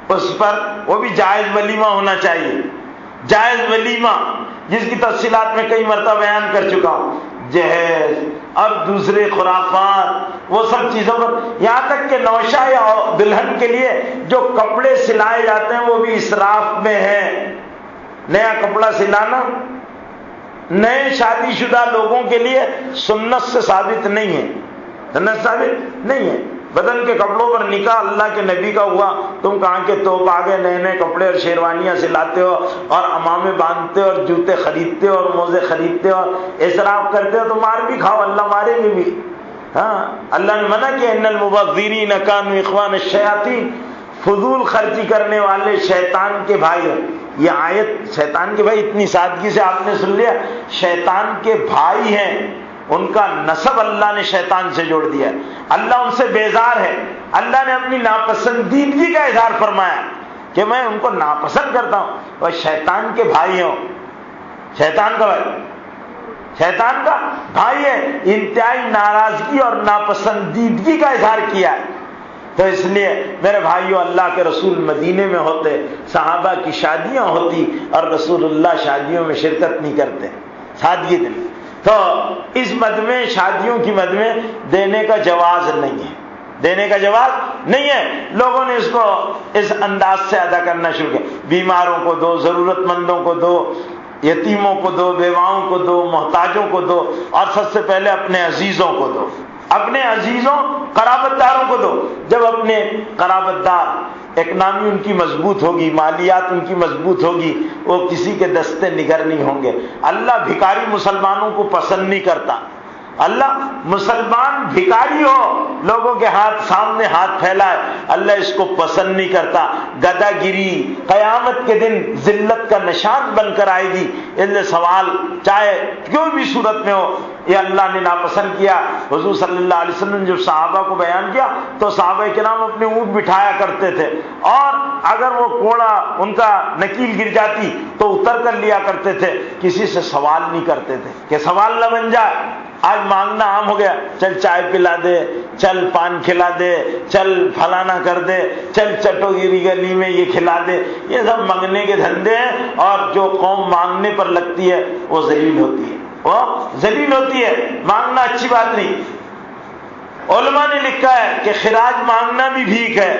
اس پر وہ بھی جائز ولیمہ ہونا چاہیے، جائز ولیمہ جس کی تفصیلات میں کئی مرتبہ بیان کر چکا ہوں، جہیز اور دوسرے خرافات، وہ سب چیزوں پر، یہاں تک کہ نوشہ یا دلہن کے لیے جو کپڑے سلائے جاتے ہیں وہ بھی اسراف میں ہے۔ نیا کپڑا سلانا نئے شادی شدہ لوگوں کے لیے سنت سے ثابت نہیں ہے، سنت ثابت نہیں ہے۔ بدن کے کپڑوں پر نکاح اللہ کے نبی کا ہوا، تم کہاں کے توپ آگے نئے نئے کپڑے اور شیروانیاں سلاتے ہو اور امامے باندھتے ہو اور جوتے خریدتے ہو اور موزے خریدتے ہو اور اسراف کرتے ہو، تو مار بھی کھاؤ، اللہ مارے گے بھی۔ ہاں اللہ نے منع کیا ان المبذرین کانوا اخوان الشیاطین، فضول خرچی کرنے والے شیطان کے بھائی ہیں۔ یہ آیت شیطان کے بھائی اتنی سادگی سے آپ نے سن لیا، شیطان کے بھائی ہیں، ان کا نسب اللہ نے شیطان سے جوڑ دیا ہے، اللہ ان سے بیزار ہے، اللہ نے اپنی ناپسندیدگی کا اظہار فرمایا کہ میں ان کو ناپسند کرتا ہوں، اور شیطان کے بھائی ہوں، شیطان کا بھائی، شیطان کا بھائی ہے، انتہائی ناراضگی اور ناپسندیدگی کا اظہار کیا ہے۔ تو اس لیے میرے بھائیوں، اللہ کے رسول مدینے میں ہوتے، صحابہ کی شادیاں ہوتی اور رسول اللہ شادیوں میں شرکت نہیں کرتے، سادگی دل، تو اس مد میں شادیوں کی مد میں دینے کا جواز نہیں ہے، دینے کا جواز نہیں ہے۔ لوگوں نے اس کو اس انداز سے ادا کرنا شروع کیا، بیماروں کو دو، ضرورت مندوں کو دو، یتیموں کو دو، بیواؤں کو دو، محتاجوں کو دو، اور سب سے پہلے اپنے عزیزوں کو دو، اپنے عزیزوں قرابت داروں کو دو۔ جب اپنے قرابت دار، اکنامی ان کی مضبوط ہوگی، مالیات ان کی مضبوط ہوگی، وہ کسی کے دستے نگر نہیں ہوں گے۔ اللہ بھکاری مسلمانوں کو پسند نہیں کرتا، اللہ مسلمان بھکاری ہو، لوگوں کے ہاتھ سامنے ہاتھ پھیلائے، اللہ اس کو پسند نہیں کرتا۔ گدا گیری قیامت کے دن ذلت کا نشان بن کر آئے گی، اس لیے سوال چاہے کوئی بھی صورت میں ہو، یہ اللہ نے ناپسند کیا۔ حضور صلی اللہ علیہ وسلم نے جب صحابہ کو بیان کیا تو صحابہ کرام اپنے اونٹ بٹھایا کرتے تھے، اور اگر وہ کوڑا ان کا نکیل گر جاتی تو اتر کر لیا کرتے تھے، کسی سے سوال نہیں کرتے تھے کہ سوال نہ بن جائے۔ آج مانگنا عام ہو گیا، چل چائے پلا دے، چل پان کھلا دے، چل فلانا کر دے، چل چٹوگیری گلی میں یہ کھلا دے، یہ سب مانگنے کے دھندے ہیں، اور جو قوم مانگنے پر لگتی ہے وہ ذلیل ہوتی ہے، وہ ذلیل ہوتی ہے۔ مانگنا اچھی بات نہیں، علماء نے لکھا ہے کہ خراج مانگنا بھی بھیک ہے۔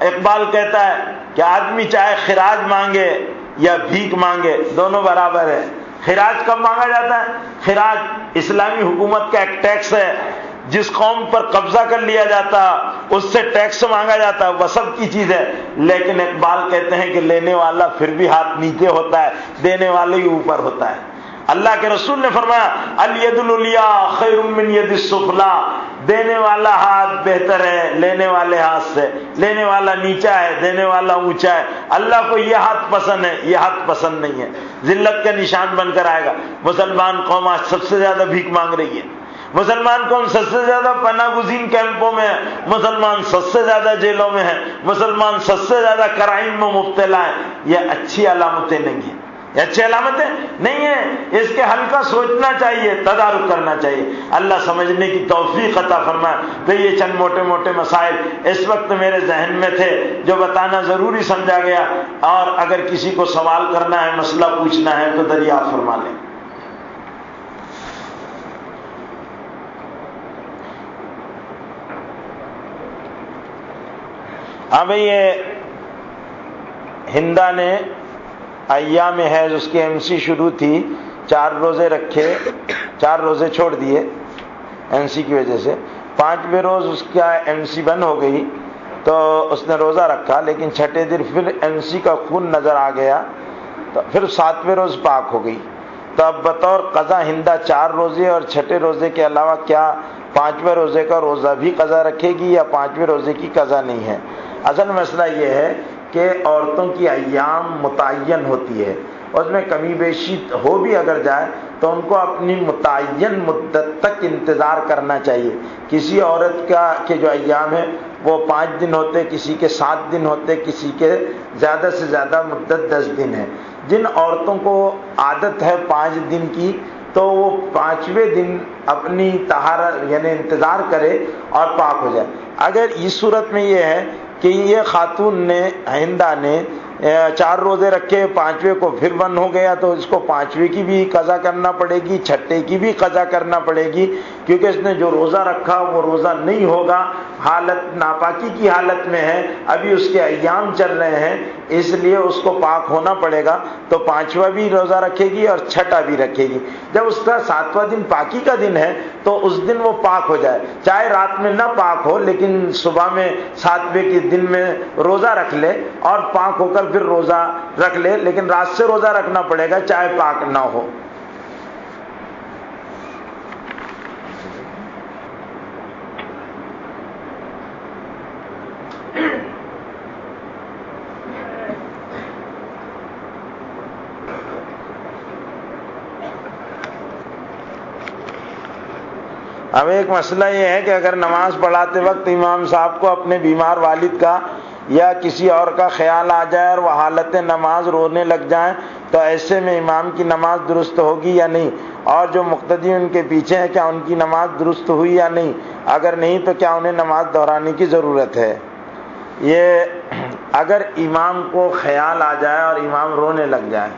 اقبال کہتا ہے کہ آدمی چاہے خراج مانگے یا بھیک مانگے دونوں برابر ہے۔ خراج کب مانگا جاتا ہے؟ خراج اسلامی حکومت کا ایک ٹیکس ہے، جس قوم پر قبضہ کر لیا جاتا اس سے ٹیکس مانگا جاتا ہے، وصف کی چیز ہے، لیکن اقبال کہتے ہیں کہ لینے والا پھر بھی ہاتھ نیچے ہوتا ہے، دینے والے ہی اوپر ہوتا ہے۔ اللہ کے رسول نے فرمایا الید العلیٰ خیر من ید السفلیٰ، دینے والا ہاتھ بہتر ہے لینے والے ہاتھ سے، لینے والا نیچا ہے دینے والا اونچا ہے۔ اللہ کو یہ ہاتھ پسند ہے، یہ ہاتھ پسند نہیں ہے، ذلت کا نشان بن کر آئے گا۔ مسلمان قوم آج سب سے زیادہ بھیک مانگ رہی ہے، مسلمان قوم سب سے زیادہ پناہ گزین کیمپوں میں ہے، مسلمان سب سے زیادہ جیلوں میں ہے، مسلمان سب سے زیادہ کرائم میں مبتلا ہے۔ یہ اچھی علامتیں نہیں ہیں، یہ اچھی علامتیں نہیں ہیں، اس کے حل کا سوچنا چاہیے، تدارک کرنا چاہیے۔ اللہ سمجھنے کی توفیق عطا فرمائے۔ تو یہ چند موٹے موٹے مسائل اس وقت میرے ذہن میں تھے جو بتانا ضروری سمجھا گیا، اور اگر کسی کو سوال کرنا ہے، مسئلہ پوچھنا ہے تو دریافت فرما لیں۔ ہاں بھئی، یہ ہندا نے ایام حیض اس کی MC شروع تھی، 4 روزے رکھے، 4 روزے چھوڑ دیے MC کی وجہ سے، 5ویں روز اس کا MC بند ہو گئی تو اس نے روزہ رکھا، لیکن چھٹے دن پھر MC کا خون نظر آ گیا تو پھر 7ویں روز پاک ہو گئی۔ تو اب بطور قضا ہندا 4 روزے اور چھٹے روزے کے علاوہ کیا 5ویں روزے کا روزہ بھی قضا رکھے گی یا 5ویں روزے کی قضا نہیں ہے؟ اصل مسئلہ یہ ہے کہ عورتوں کی ایام متعین ہوتی ہے، اس میں کمی بیشی ہو بھی اگر جائے تو ان کو اپنی متعین مدت تک انتظار کرنا چاہیے۔ کسی عورت کے جو ایام ہیں وہ 5 دن ہوتے، کسی کے 7 دن ہوتے، کسی کے زیادہ سے زیادہ مدت 10 دن ہے۔ جن عورتوں کو عادت ہے 5 دن کی تو وہ 5ویں دن اپنی طہارت یعنی انتظار کرے اور پاک ہو جائے۔ اگر اس صورت میں یہ ہے کہ یہ خاتون نے ہندا نے 4 روزے رکھے، 5ویں کو پھر بند ہو گیا تو اس کو 5ویں کی بھی قضا کرنا پڑے گی، چھٹے کی بھی قضا کرنا پڑے گی، کیونکہ اس نے جو روزہ رکھا وہ روزہ نہیں ہوگا، حالت ناپاکی کی حالت میں ہے، ابھی اس کے ایام چل رہے ہیں، اس لیے اس کو پاک ہونا پڑے گا۔ تو 5واں بھی روزہ رکھے گی اور چھٹا بھی رکھے گی۔ جب اس کا 7واں دن پاکی کا دن ہے تو اس دن وہ پاک ہو جائے، چاہے رات میں نہ پاک ہو لیکن صبح میں 7ویں کے دن میں روزہ رکھ لے اور پاک ہو کر پھر روزہ رکھ لے، لیکن رات سے روزہ رکھنا پڑے گا چاہے پاک نہ ہو۔ اب ایک مسئلہ یہ ہے کہ اگر نماز پڑھاتے وقت امام صاحب کو اپنے بیمار والد کا یا کسی اور کا خیال آ جائے اور وہ حالت نماز رونے لگ جائیں تو ایسے میں امام کی نماز درست ہوگی یا نہیں، اور جو مقتدی ان کے پیچھے ہیں کیا ان کی نماز درست ہوئی یا نہیں، اگر نہیں تو کیا انہیں نماز دہرانے کی ضرورت ہے؟ یہ اگر امام کو خیال آ جائے اور امام رونے لگ جائے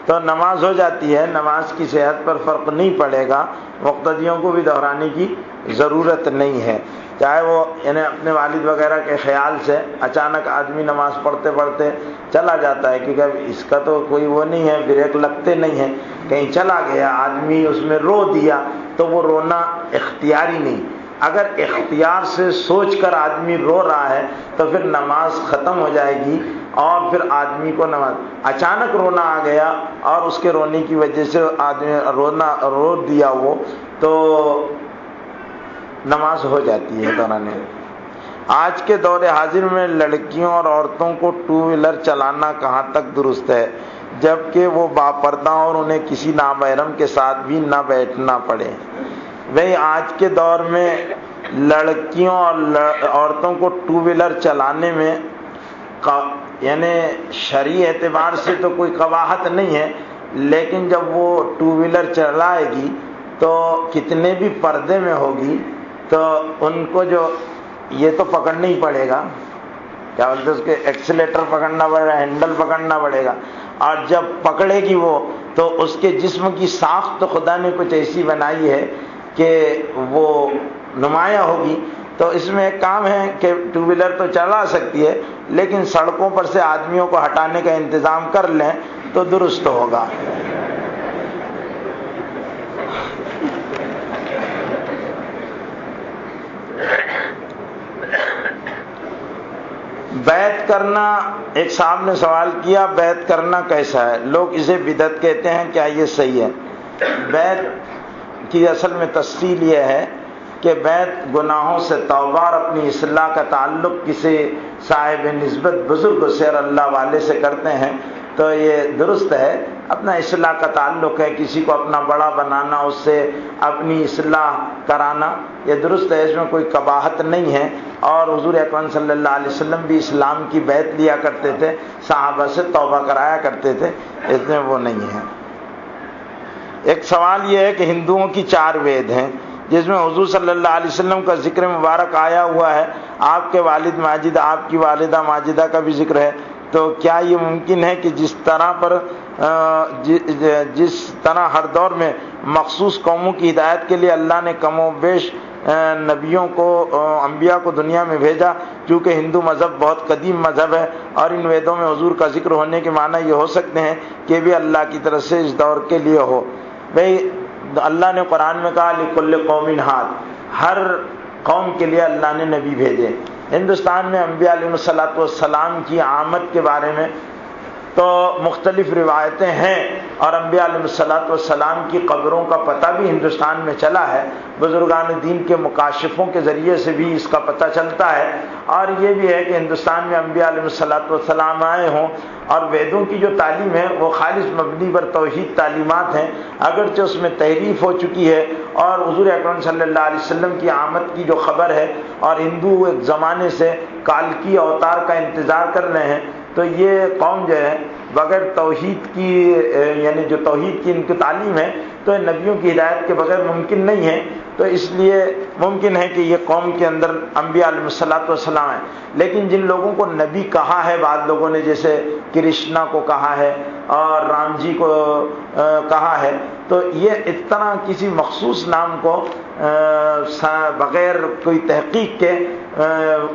تو نماز ہو جاتی ہے، نماز کی صحت پر فرق نہیں پڑے گا، مقتدیوں کو بھی دہرانے کی ضرورت نہیں ہے، چاہے وہ یعنی اپنے والد وغیرہ کے خیال سے اچانک آدمی نماز پڑھتے پڑھتے چلا جاتا ہے، کیونکہ اس کا تو کوئی وہ نہیں ہے، بریک لگتے نہیں ہیں، کہیں چلا گیا آدمی اس میں رو دیا تو وہ رونا اختیاری نہیں، اگر اختیار سے سوچ کر آدمی رو رہا ہے تو پھر نماز ختم ہو جائے گی، اور پھر آدمی کو نماز اچانک رونا آ گیا اور اس کے رونے کی وجہ سے آدمی رو دیا وہ تو نماز ہو جاتی ہے دہرانے۔ آج کے دور حاضر میں لڑکیوں اور عورتوں کو 2 ویلر چلانا کہاں تک درست ہے جبکہ وہ باپردہ اور انہیں کسی نامحرم کے ساتھ بھی نہ بیٹھنا پڑے؟ بھئی آج کے دور میں لڑکیوں اور عورتوں کو 2 ویلر چلانے میں یعنی شرعی اعتبار سے تو کوئی قباحت نہیں ہے، لیکن جب وہ 2 ویلر چلائے گی تو کتنے بھی پردے میں ہوگی تو ان کو جو یہ تو پکڑنا ہی پڑے گا، کیا بولتے اس کے ایکسیلیٹر پکڑنا پڑے گا، ہینڈل پکڑنا پڑے گا، اور جب پکڑے گی وہ تو اس کے جسم کی ساخت تو خدا نے کچھ ایسی بنائی ہے کہ وہ نمایاں ہوگی۔ تو اس میں ایک کام ہے کہ 2 ویلر تو چلا سکتی ہے لیکن سڑکوں پر سے آدمیوں کو ہٹانے کا انتظام کر لیں تو درست ہوگا۔ بیعت کرنا، ایک صاحب نے سوال کیا بیعت کرنا کیسا ہے؟ لوگ اسے بدعت کہتے ہیں، کیا یہ صحیح ہے؟ بیعت کی اصل میں تفصیل یہ ہے کہ بیعت گناہوں سے توبہ اور اپنی اصلاح کا تعلق کسی صاحب نسبت بزرگ سے اور اللہ والے سے کرتے ہیں تو تو یہ درست ہے، اپنا اصلاح کا تعلق ہے، کسی کو اپنا بڑا بنانا، اس سے اپنی اصلاح کرانا، یہ درست ہے، اس میں کوئی قباحت نہیں ہے۔ اور حضور اکرم صلی اللہ علیہ وسلم بھی اسلام کی بیعت لیا کرتے تھے، صحابہ سے توبہ کرایا کرتے تھے، اس میں وہ نہیں ہے۔ ایک سوال یہ ہے کہ ہندوؤں کی 4 وید ہیں جس میں حضور صلی اللہ علیہ وسلم کا ذکر مبارک آیا ہوا ہے، آپ کے والد ماجد، آپ کی والدہ ماجدہ کا بھی ذکر ہے، تو کیا یہ ممکن ہے کہ جس طرح ہر دور میں مخصوص قوموں کی ہدایت کے لیے اللہ نے کم و بیش نبیوں کو، انبیاء کو دنیا میں بھیجا، کیونکہ ہندو مذہب بہت قدیم مذہب ہے اور ان ویدوں میں حضور کا ذکر ہونے کے معنی یہ ہو سکتے ہیں کہ بھی اللہ کی طرف سے اس دور کے لیے ہو؟ بھئی اللہ نے قرآن میں کہا لِكُلِّ قَوْمٍ ہاد، ہر قوم کے لیے اللہ نے نبی بھیجے۔ ہندوستان میں انبیاء علیہ السلام کی آمد کے بارے میں تو مختلف روایتیں ہیں، اور انبیاء علیہ السلام کی قبروں کا پتہ بھی ہندوستان میں چلا ہے، بزرگان دین کے مکاشفوں کے ذریعے سے بھی اس کا پتہ چلتا ہے، اور یہ بھی ہے کہ ہندوستان میں انبیاء علیہ السلام آئے ہوں، اور ویدوں کی جو تعلیم ہے وہ خالص مبنی بر توحید تعلیمات ہیں، اگرچہ اس میں تحریف ہو چکی ہے، اور حضور اکرم صلی اللہ علیہ وسلم کی آمد کی جو خبر ہے، اور ہندو ایک زمانے سے کالکی اوتار کا انتظار کر رہے ہیں، تو یہ قوم جو ہے بغیر توحید کی، یعنی جو توحید کی ان کی تعلیم ہے، تو نبیوں کی ہدایت کے بغیر ممکن نہیں ہے، تو اس لیے ممکن ہے کہ یہ قوم کے اندر انبیاء علیہ السلام ہیں، لیکن جن لوگوں کو نبی کہا ہے بعض لوگوں نے، جیسے کرشنا کو کہا ہے اور رام جی کو کہا ہے، تو یہ اس طرح کسی مخصوص نام کو بغیر کوئی تحقیق کے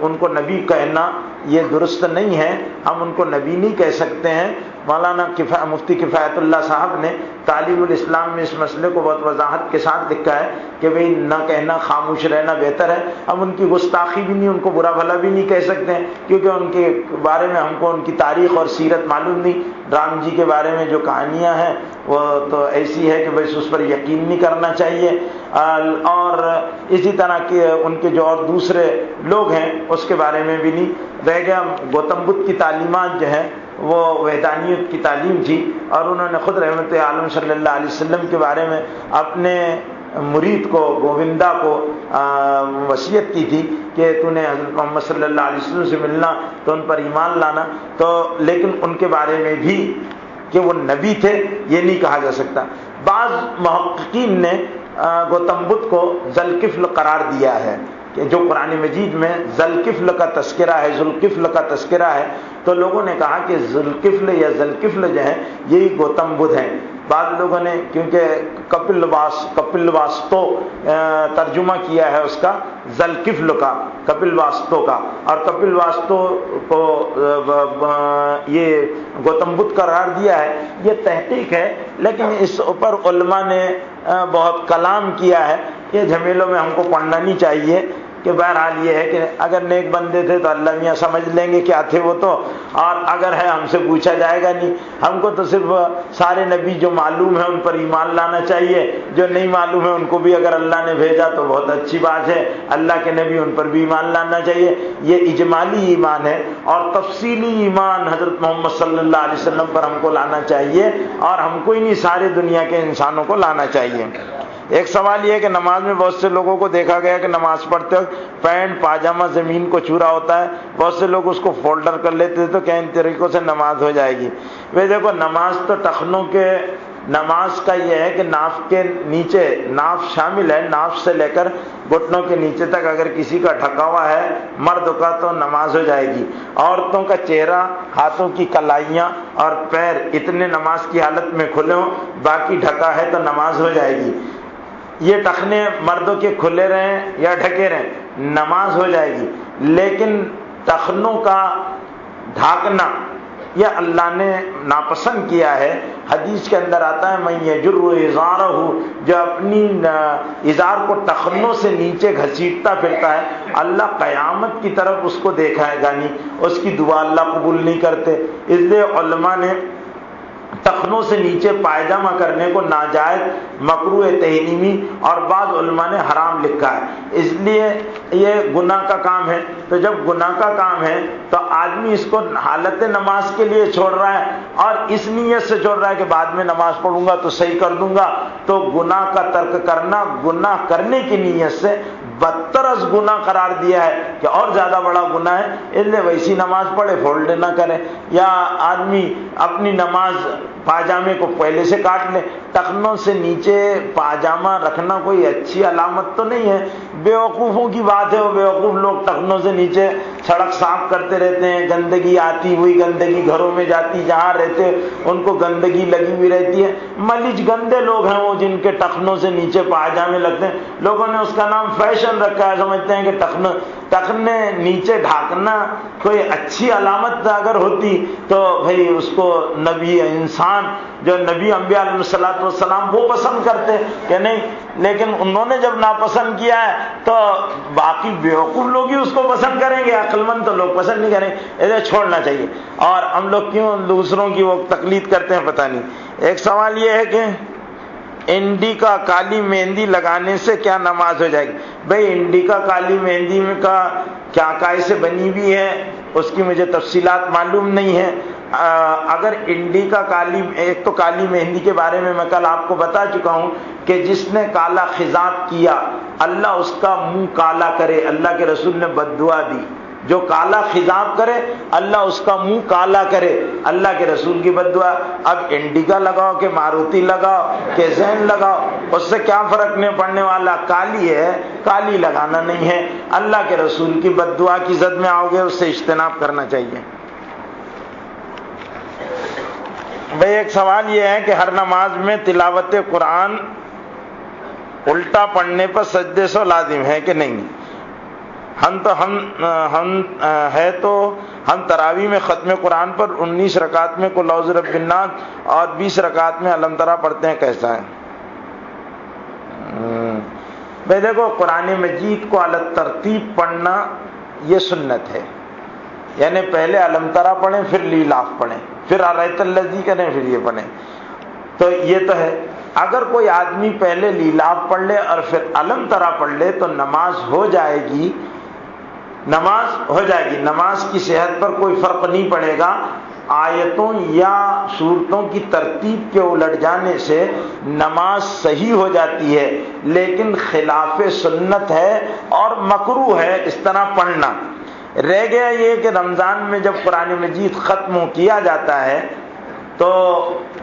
ان کو نبی کہنا یہ درست نہیں ہے، ہم ان کو نبی نہیں کہہ سکتے ہیں۔ مولانا مفتی کفایت اللہ صاحب نے تعلیم الاسلام میں اس مسئلے کو بہت وضاحت کے ساتھ لکھا ہے کہ بھئی نہ کہنا، خاموش رہنا بہتر ہے، ہم ان کی گستاخی بھی نہیں، ان کو برا بھلا بھی نہیں کہہ سکتے ہیں، کیونکہ ان کے بارے میں ہم کو ان کی تاریخ اور سیرت معلوم نہیں۔ رام جی کے بارے میں جو کہانیاں ہیں وہ تو ایسی ہے کہ بس اس پر یقین نہیں کرنا چاہیے، اور اسی طرح کے ان کے جو اور دوسرے لوگ ہیں اس کے بارے میں بھی نہیں رہ گیا۔ گوتم بدھ کی تعلیمات جو ہیں وہ وحدانیت کی تعلیم تھی، اور انہوں نے خود رحمت عالم صلی اللہ علیہ وسلم کے بارے میں اپنے مرید کو، گووندا کو وصیت کی تھی کہ تو نے حضرت محمد صلی اللہ علیہ وسلم سے ملنا تو ان پر ایمان لانا، تو لیکن ان کے بارے میں بھی کہ وہ نبی تھے یہ نہیں کہا جا سکتا۔ بعض محققین نے گوتم بدھ کو ذوالکفل قرار دیا ہے کہ جو قرآن مجید میں ذوالکفل کا تذکرہ ہے، ذوالکفل کا تذکرہ ہے، تو لوگوں نے کہا کہ ذوالکفل یا ذوالکفل جو ہے یہی گوتم بدھ ہیں۔ بعض لوگوں نے کیونکہ کپل واسطو ترجمہ کیا ہے اس کا ذوالکفل کا، کپل واسطو کا، اور کپل واسطو کو یہ گوتم بدھ قرار دیا ہے، یہ تحقیق ہے، لیکن اس اوپر علماء نے بہت کلام کیا ہے، یہ جھمیلوں میں ہم کو پڑھنا نہیں چاہیے۔ کہ بہرحال یہ ہے کہ اگر نیک بندے تھے تو اللہ میاں سمجھ لیں گے کیا تھے وہ تو، اور اگر ہے ہم سے پوچھا جائے گا نہیں، ہم کو تو صرف سارے نبی جو معلوم ہے ان پر ایمان لانا چاہیے، جو نہیں معلوم ہے ان کو بھی اگر اللہ نے بھیجا تو بہت اچھی بات ہے، اللہ کے نبی ان پر بھی ایمان لانا چاہیے، یہ اجمالی ایمان ہے، اور تفصیلی ایمان حضرت محمد صلی اللہ علیہ وسلم پر ہم کو لانا چاہیے، اور ہم کو ہی نہیں سارے دنیا کے انسانوں کو لانا چاہیے۔ ایک سوال یہ ہے کہ نماز میں بہت سے لوگوں کو دیکھا گیا کہ نماز پڑھتے وقت پینٹ پاجامہ زمین کو چھو رہا ہوتا ہے، بہت سے لوگ اس کو فولڈر کر لیتے ہیں، تو کیا ان طریقوں سے نماز ہو جائے گی؟ وہ دیکھو نماز تو ٹخنوں کے، نماز کا یہ ہے کہ ناف کے نیچے، ناف شامل ہے، ناف سے لے کر گھٹنوں کے نیچے تک اگر کسی کا ڈھکا ہوا ہے مرد کا تو نماز ہو جائے گی۔ عورتوں کا چہرہ، ہاتھوں کی کلائیاں اور پیر اتنے نماز کی حالت میں کھلے ہوں، باقی ڈھکا ہے تو نماز ہو جائے گی۔ یہ ٹخنے مردوں کے کھلے رہیں یا ڈھکے رہیں نماز ہو جائے گی، لیکن ٹخنوں کا ڈھانکنا یہ اللہ نے ناپسند کیا ہے۔ حدیث کے اندر آتا ہے من یجر ازارہ، جو اپنی ازار کو ٹخنوں سے نیچے گھسیٹتا پھرتا ہے، اللہ قیامت کی طرف اس کو دیکھائے گا نہیں، اس کی دعا اللہ قبول نہیں کرتے۔ اس لیے علماء نے ٹخنوں سے نیچے پائجامہ کرنے کو ناجائز، مکروہ تحریمی اور بعض علماء نے حرام لکھا ہے۔ اس لیے یہ گناہ کا کام ہے، تو جب گناہ کا کام ہے تو آدمی اس کو حالت نماز کے لیے چھوڑ رہا ہے اور اس نیت سے چھوڑ رہا ہے کہ بعد میں نماز پڑھوں گا تو صحیح کر دوں گا، تو گناہ کا ترک کرنا گناہ کرنے کی نیت سے بدتر از گناہ قرار دیا ہے کہ اور زیادہ بڑا گناہ ہے، اس لیے ویسی نماز پڑھے، فولڈ نہ کرے، یا آدمی اپنی نماز پاجامے کو پہلے سے کاٹ لے۔ ٹخنوں سے نیچے پاجامہ رکھنا کوئی اچھی علامت تو نہیں ہے، بیوقوفوں کی بات ہے، وہ بیوقوف لوگ ٹخنوں سے نیچے سڑک صاف کرتے رہتے ہیں، گندگی آتی ہوئی گندگی گھروں میں جاتی، جہاں رہتے ان کو گندگی لگی ہوئی رہتی ہے، ملج گندے لوگ ہیں وہ جن کے ٹخنوں سے نیچے پاجامے لگتے ہیں۔ لوگوں نے اس کا نام فیشن رکھا ہے، سمجھتے ہیں کہ ٹخنے نیچے ڈھانکنا کوئی اچھی علامت اگر ہوتی تو بھئی اس کو نبی انسان جو نبی انبیاء علیہ الصلوۃ والسلام وہ پسند کرتے کہ نہیں، لیکن انہوں نے جب ناپسند کیا ہے تو باقی بیوقوف لوگ ہی اس کو پسند کریں گے، عقل مند تو لوگ پسند نہیں کریں گے، اسے چھوڑنا چاہیے۔ اور ہم لوگ کیوں دوسروں کی وہ تقلید کرتے ہیں پتہ نہیں۔ ایک سوال یہ ہے کہ انڈیکا کالی مہندی لگانے سے کیا نماز ہو جائے گی؟ بھئی انڈیکا کالی مہندی کا کیا کائے سے بنی ہوئی ہے اس کی مجھے تفصیلات معلوم نہیں ہے۔ اگر انڈیکا کالی، ایک تو کالی مہندی کے بارے میں کل آپ کو بتا چکا ہوں کہ جس نے کالا خضاب کیا اللہ اس کا منہ کالا کرے، اللہ کے رسول نے بد دعا دی، جو کالا خضاب کرے اللہ اس کا منہ کالا کرے، اللہ کے رسول کی بد دعا۔ اب انڈیکا لگاؤ کہ ماروتی لگاؤ کہ زین لگاؤ، اس سے کیا فرق نہیں پڑنے والا، کالی ہے کالی لگانا نہیں ہے، اللہ کے رسول کی بد دعا کی زد میں آؤ گے، اس سے اجتناب کرنا چاہیے۔ بھئی ایک سوال یہ ہے کہ ہر نماز میں تلاوت قرآن الٹا پڑھنے پر سجدے سو لازم ہے کہ نہیں؟ ہم تراویح میں ختم قرآن پر 19 رکعت میں قل اعوذ برب الناس اور 20 رکعت میں الم تری پڑھتے ہیں، کیسا ہے؟ بھئی دیکھو، قرآن مجید کو علی ترتیب پڑھنا یہ سنت ہے، یعنی پہلے الم تری پڑھیں، پھر لیلاف پڑھیں، پھر ارایت الذی کریں، پھر یہ پڑھیں، تو یہ تو ہے۔ اگر کوئی آدمی پہلے لیلاف پڑھ لے اور پھر الم تری پڑھ لے تو نماز ہو جائے گی، نماز ہو جائے گی، نماز کی صحت پر کوئی فرق نہیں پڑے گا۔ آیتوں یا سورتوں کی ترتیب کے الٹ جانے سے نماز صحیح ہو جاتی ہے، لیکن خلاف سنت ہے اور مکروہ ہے اس طرح پڑھنا۔ رہ گیا یہ کہ رمضان میں جب قرآن مجید ختم کیا جاتا ہے تو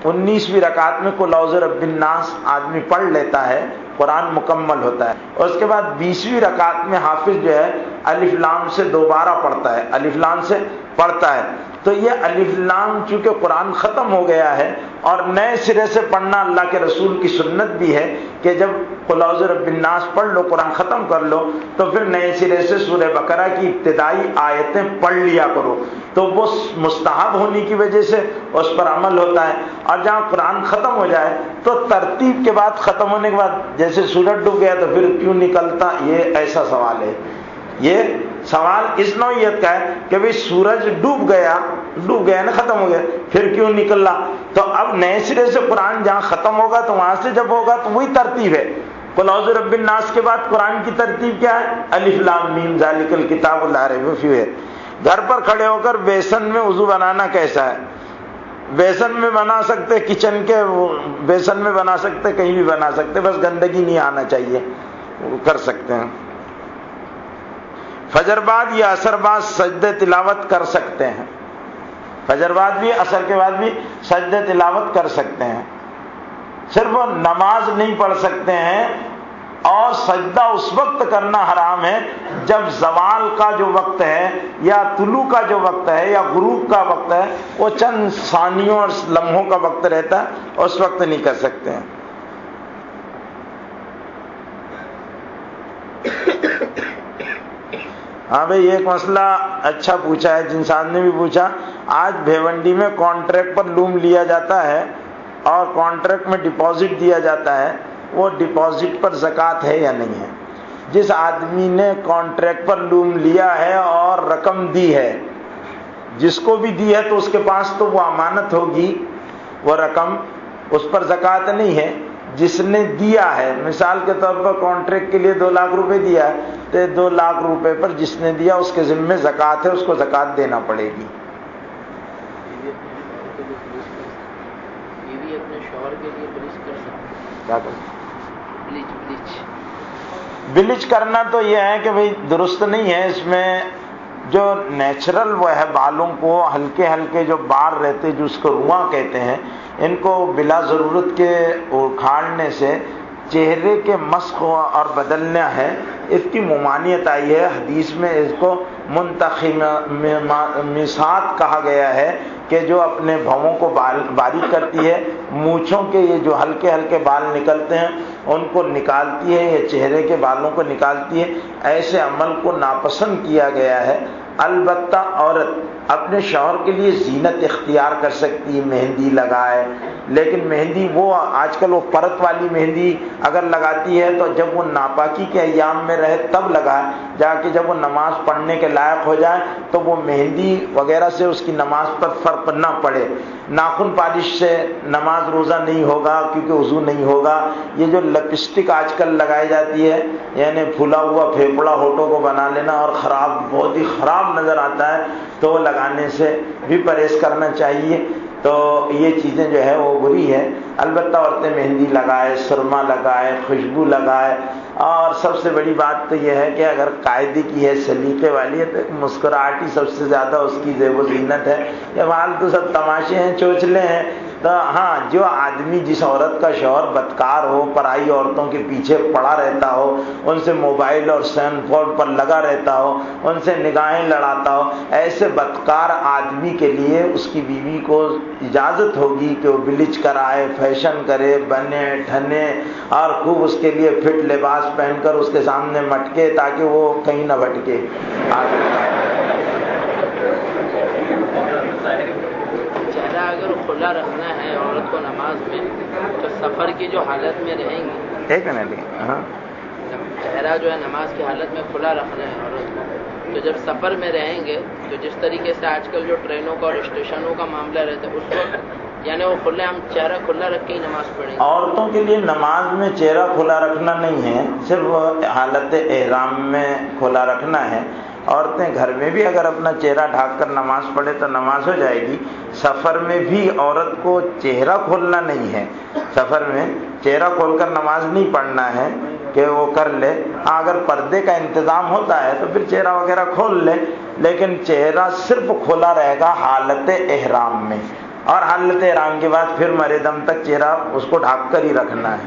19ویں رکعت میں قل اعوذ برب الناس آدمی پڑھ لیتا ہے، قرآن مکمل ہوتا ہے، اور اس کے بعد 20ویں رکعت میں حافظ جو ہے الف لام سے دوبارہ پڑھتا ہے، الف لام سے پڑھتا ہے، تو یہ الف لام چونکہ قرآن ختم ہو گیا ہے اور نئے سرے سے پڑھنا اللہ کے رسول کی سنت بھی ہے کہ جب قل اعوذ برب الناس پڑھ لو، قرآن ختم کر لو، تو پھر نئے سرے سے سورہ بقرہ کی ابتدائی آیتیں پڑھ لیا کرو، تو وہ مستحب ہونے کی وجہ سے اس پر عمل ہوتا ہے۔ اور جہاں قرآن ختم ہو جائے تو ترتیب کے بعد ختم ہونے کے بعد جیسے سورج ڈوب گیا تو پھر کیوں نکلتا، یہ ایسا سوال ہے، یہ سوال اس نوعیت کا ہے کہ بھئی سورج ڈوب گیا نا، ختم ہو گیا، پھر کیوں نکلا؟ تو اب نئے سرے سے قرآن جہاں ختم ہوگا تو وہاں سے جب ہوگا تو وہی ترتیب ہے۔ قل اعوذ برب الناس کے بعد قرآن کی ترتیب کیا ہے؟ الف لام میم ذالک الکتاب لا ریب فیہ ہے۔ گھر پر کھڑے ہو کر بیسن میں وضو بنانا کیسا ہے؟ بیسن میں بنا سکتے، کچن کے بیسن میں بنا سکتے، کہیں بھی بنا سکتے، بس گندگی نہیں آنا چاہیے، کر سکتے ہیں۔ فجر بعد یا عصر بعد سجدے تلاوت کر سکتے ہیں، فجر بعد بھی عصر کے بعد بھی سجدے تلاوت کر سکتے ہیں، صرف وہ نماز نہیں پڑھ سکتے ہیں، اور سجدہ اس وقت کرنا حرام ہے جب زوال کا جو وقت ہے یا طلوع کا جو وقت ہے یا غروب کا وقت ہے، وہ چند ثانیوں اور لمحوں کا وقت رہتا ہے، اس وقت نہیں کر سکتے ہیں۔ ہاں بھئی ایک مسئلہ اچھا پوچھا ہے، جن صاحب نے بھی پوچھا، آج بھیونڈی میں کانٹریکٹ پر لوم لیا جاتا ہے اور کانٹریکٹ میں ڈپازٹ دیا جاتا ہے، وہ ڈپازٹ پر زکوٰۃ ہے یا نہیں ہے؟ جس آدمی نے کانٹریکٹ پر لوم لیا ہے اور رقم دی ہے، جس کو بھی دی ہے تو اس کے پاس تو وہ امانت ہوگی، وہ رقم اس پر زکوٰۃ نہیں ہے. جس نے دیا ہے، مثال کے طور پر کانٹریکٹ کے لیے 2 لاکھ روپے دیا ہے، تو 2 لاکھ روپے پر جس نے دیا اس کے ذمے زکوٰۃ ہے، اس کو زکوٰۃ دینا پڑے گی. یہ بھی اپنے شوہر کے لیے بلیچ کر سکتے؟ کیا کریں؟ بلیچ کرنا تو یہ ہے کہ بھئی درست نہیں ہے. اس میں جو نیچرل وہ ہے، بالوں کو ہلکے ہلکے جو بال رہتے جو اس کو رواں کہتے ہیں، ان کو بلا ضرورت کے اکھاڑنے سے چہرے کے مسخ اور بدلنا ہے. اس کی ممانعت آئی ہے. حدیث میں اس کو منتخمات کہا گیا ہے کہ جو اپنے بھووں کو باریک کرتی ہے، مونچھوں کے یہ جو ہلکے ہلکے بال نکلتے ہیں ان کو نکالتی ہے، یا چہرے کے بالوں کو نکالتی ہے. ایسے عمل کو ناپسند کیا گیا ہے. البتہ عورت اپنے شوہر کے لیے زینت اختیار کر سکتی ہے، مہندی لگائے، لیکن مہندی وہ آج کل وہ پرت والی مہندی اگر لگاتی ہے تو جب وہ ناپاکی کے ایام میں رہے تب لگائے، جا کے جب وہ نماز پڑھنے کے لائق ہو جائے تو وہ مہندی وغیرہ سے اس کی نماز پر فرق نہ پڑے. ناخن پالش سے نماز روزہ نہیں ہوگا کیونکہ وضو نہیں ہوگا. یہ جو لپسٹک آج کل لگائی جاتی ہے، یعنی پھلا ہوا پھیپڑا ہونٹوں کو بنا لینا اور خراب، بہت ہی خراب نظر آتا ہے، تو وہ لگانے سے بھی پرہیز کرنا چاہیے. تو یہ چیزیں جو ہے وہ بری ہے. البتہ عورتیں مہندی لگائے، سرما لگائے، خوشبو لگائے، اور سب سے بڑی بات تو یہ ہے کہ اگر قاعدے کی ہے، سلیقے والی ہے، تو مسکراہٹ ہی سب سے زیادہ اس کی زیب و زینت ہے. یہ فالتو سب تماشے ہیں، چوچلے ہیں. تو ہاں، جو آدمی جس عورت کا شوہر بدکار ہو، پرائی عورتوں کے پیچھے پڑا رہتا ہو، ان سے موبائل اور سیل فون پر لگا رہتا ہو، ان سے نگاہیں لڑاتا ہو، ایسے بدکار آدمی کے لیے اس کی بیوی کو اجازت ہوگی کہ وہ بلیچ کرائے، فیشن کرے، بنے ٹھنے، اور خوب اس کے لیے فٹ لباس پہن کر اس کے سامنے مٹکے تاکہ وہ کہیں نہ بھٹکے. چہرہ اگر کھلا رکھنا ہے عورت کو نماز میں، تو سفر کی جو حالت میں رہیں گی، ایک منٹ، چہرہ جو ہے نماز کی حالت میں کھلا رکھنا ہے عورت کو، تو جب سفر میں رہیں گے تو جس طریقے سے آج کل جو ٹرینوں کا اور اسٹیشنوں کا معاملہ رہتا ہے، اس وقت یعنی وہ کھلے ہم چہرہ کھلا رکھ کے ہی نماز پڑھیں گے. عورتوں کے لیے نماز میں چہرہ کھلا رکھنا نہیں ہے، صرف حالت احرام میں کھلا رکھنا ہے. عورتیں گھر میں بھی اگر اپنا چہرہ ڈھانک کر نماز پڑھے تو نماز ہو جائے گی. سفر میں بھی عورت کو چہرہ کھولنا نہیں ہے. سفر میں چہرہ کھول کر نماز نہیں پڑھنا ہے کہ وہ کر لے. اگر پردے کا انتظام ہوتا ہے تو پھر چہرہ وغیرہ کھول لے، لیکن چہرہ صرف کھلا رہے گا حالت احرام میں، اور حالت احرام کے بعد پھر مرے دم تک چہرہ اس کو ڈھانک کر ہی رکھنا ہے.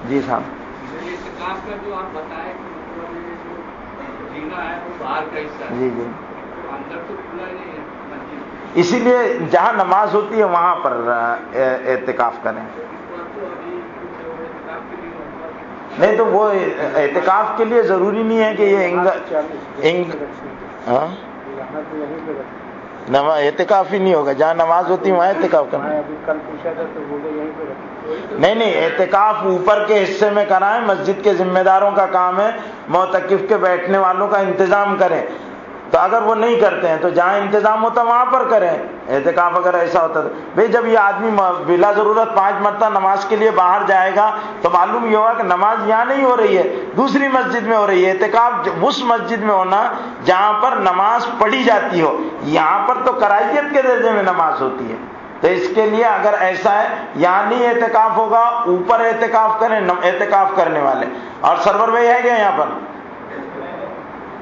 جی صاحب، جو آپ بتائیں جینا ہے وہ باہر کا حصہ ہے، جی جی، اندر تو کھلا ہی نہیں ہے مسجد. اسی لیے جہاں نماز ہوتی ہے وہاں پر اعتکاف کریں. نہیں تو وہ اعتکاف کے لیے ضروری نہیں ہے کہ یہ اعتکاف ہی نہیں ہوگا. جہاں نماز ہوتی ہے وہاں اعتکاف کرنا. نہیں، اعتکاف اوپر کے حصے میں کرائیں. مسجد کے ذمہ داروں کا کام ہے معتکف کے بیٹھنے والوں کا انتظام کریں. تو اگر وہ نہیں کرتے ہیں تو جہاں انتظام ہوتا وہاں پر کریں اعتکاف. اگر ایسا ہوتا تو بھئی جب یہ آدمی بلا ضرورت 5 مرتبہ نماز کے لیے باہر جائے گا تو معلوم یہ ہوگا کہ نماز یہاں نہیں ہو رہی ہے، دوسری مسجد میں ہو رہی ہے. اعتکاف اس مسجد میں ہونا جہاں پر نماز پڑھی جاتی ہو. یہاں پر تو کرائیت کے درجے میں نماز ہوتی ہے. تو اس کے لیے اگر ایسا ہے یہاں نہیں اعتکاف ہوگا، اوپر اعتکاف کریں اعتکاف کرنے والے. اور سرور بھائی ہے کیا یہاں پر؟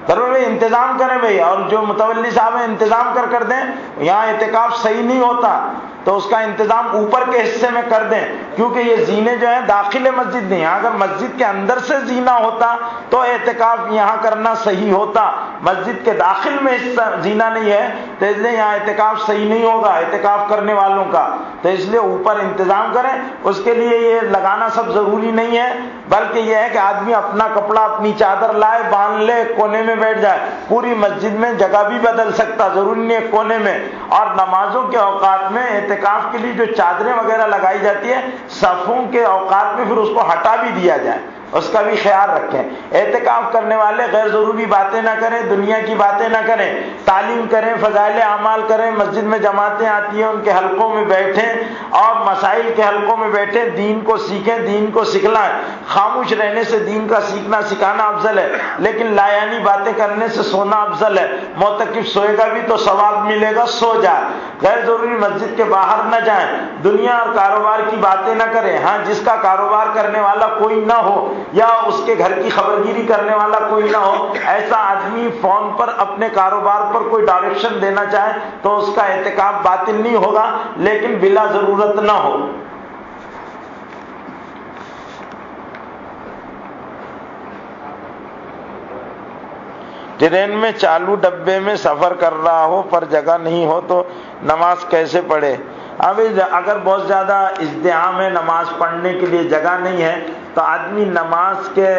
سرور بھائی انتظام کریں بھائی، اور جو متولی صاحب ہیں انتظام کر دیں. یہاں اعتکاف صحیح نہیں ہوتا تو اس کا انتظام اوپر کے حصے میں کر دیں، کیونکہ یہ زینے جو ہیں داخل مسجد نہیں. اگر مسجد کے اندر سے زینا ہوتا تو اعتکاف یہاں کرنا صحیح ہوتا. مسجد کے داخل میں زینا نہیں ہے تو اس لیے یہاں اعتکاف صحیح نہیں ہوگا اعتکاف کرنے والوں کا. تو اس لیے اوپر انتظام کریں. اس کے لیے یہ لگانا سب ضروری نہیں ہے، بلکہ یہ ہے کہ آدمی اپنا کپڑا اپنی چادر لائے، باندھ لے، کونے میں بیٹھ جائے. پوری مسجد میں جگہ بھی بدل سکتا، ضروری نہیں ہے کونے میں. اور نمازوں کے اوقات میں اعتکاف کے لیے جو چادریں وغیرہ لگائی جاتی ہے صفوں کے اوقات میں پھر اس کو ہٹا بھی دیا جائے. اس کا بھی خیال رکھیں. اعتکاف کرنے والے غیر ضروری باتیں نہ کریں، دنیا کی باتیں نہ کریں، تعلیم کریں، فضائل اعمال کریں، مسجد میں جماعتیں آتی ہیں ان کے حلقوں میں بیٹھیں اور مسائل کے حلقوں میں بیٹھیں، دین کو سیکھیں، دین کو سکھلائیں. خاموش رہنے سے دین کا سیکھنا سکھانا افضل ہے، لیکن لایانی باتیں کرنے سے سونا افضل ہے. معتکف سوئے گا بھی تو ثواب ملے گا، سو جائے. غیر ضروری مسجد کے باہر نہ جائیں، دنیا اور کاروبار کی باتیں نہ کریں. ہاں جس کا کاروبار کرنے والا کوئی نہ ہو یا اس کے گھر کی خبرگیری کرنے والا کوئی نہ ہو، ایسا آدمی فون پر اپنے کاروبار پر کوئی ڈائریکشن دینا چاہے تو اس کا اعتکاف باطل نہیں ہوگا، لیکن بلا ضرورت نہ ہو. ٹرین میں چالو ڈبے میں سفر کر رہا ہو پر جگہ نہیں ہو تو نماز کیسے پڑھے؟ ابھی اگر بہت زیادہ ازدحام ہے، نماز پڑھنے کے لیے جگہ نہیں ہے، تو آدمی نماز کے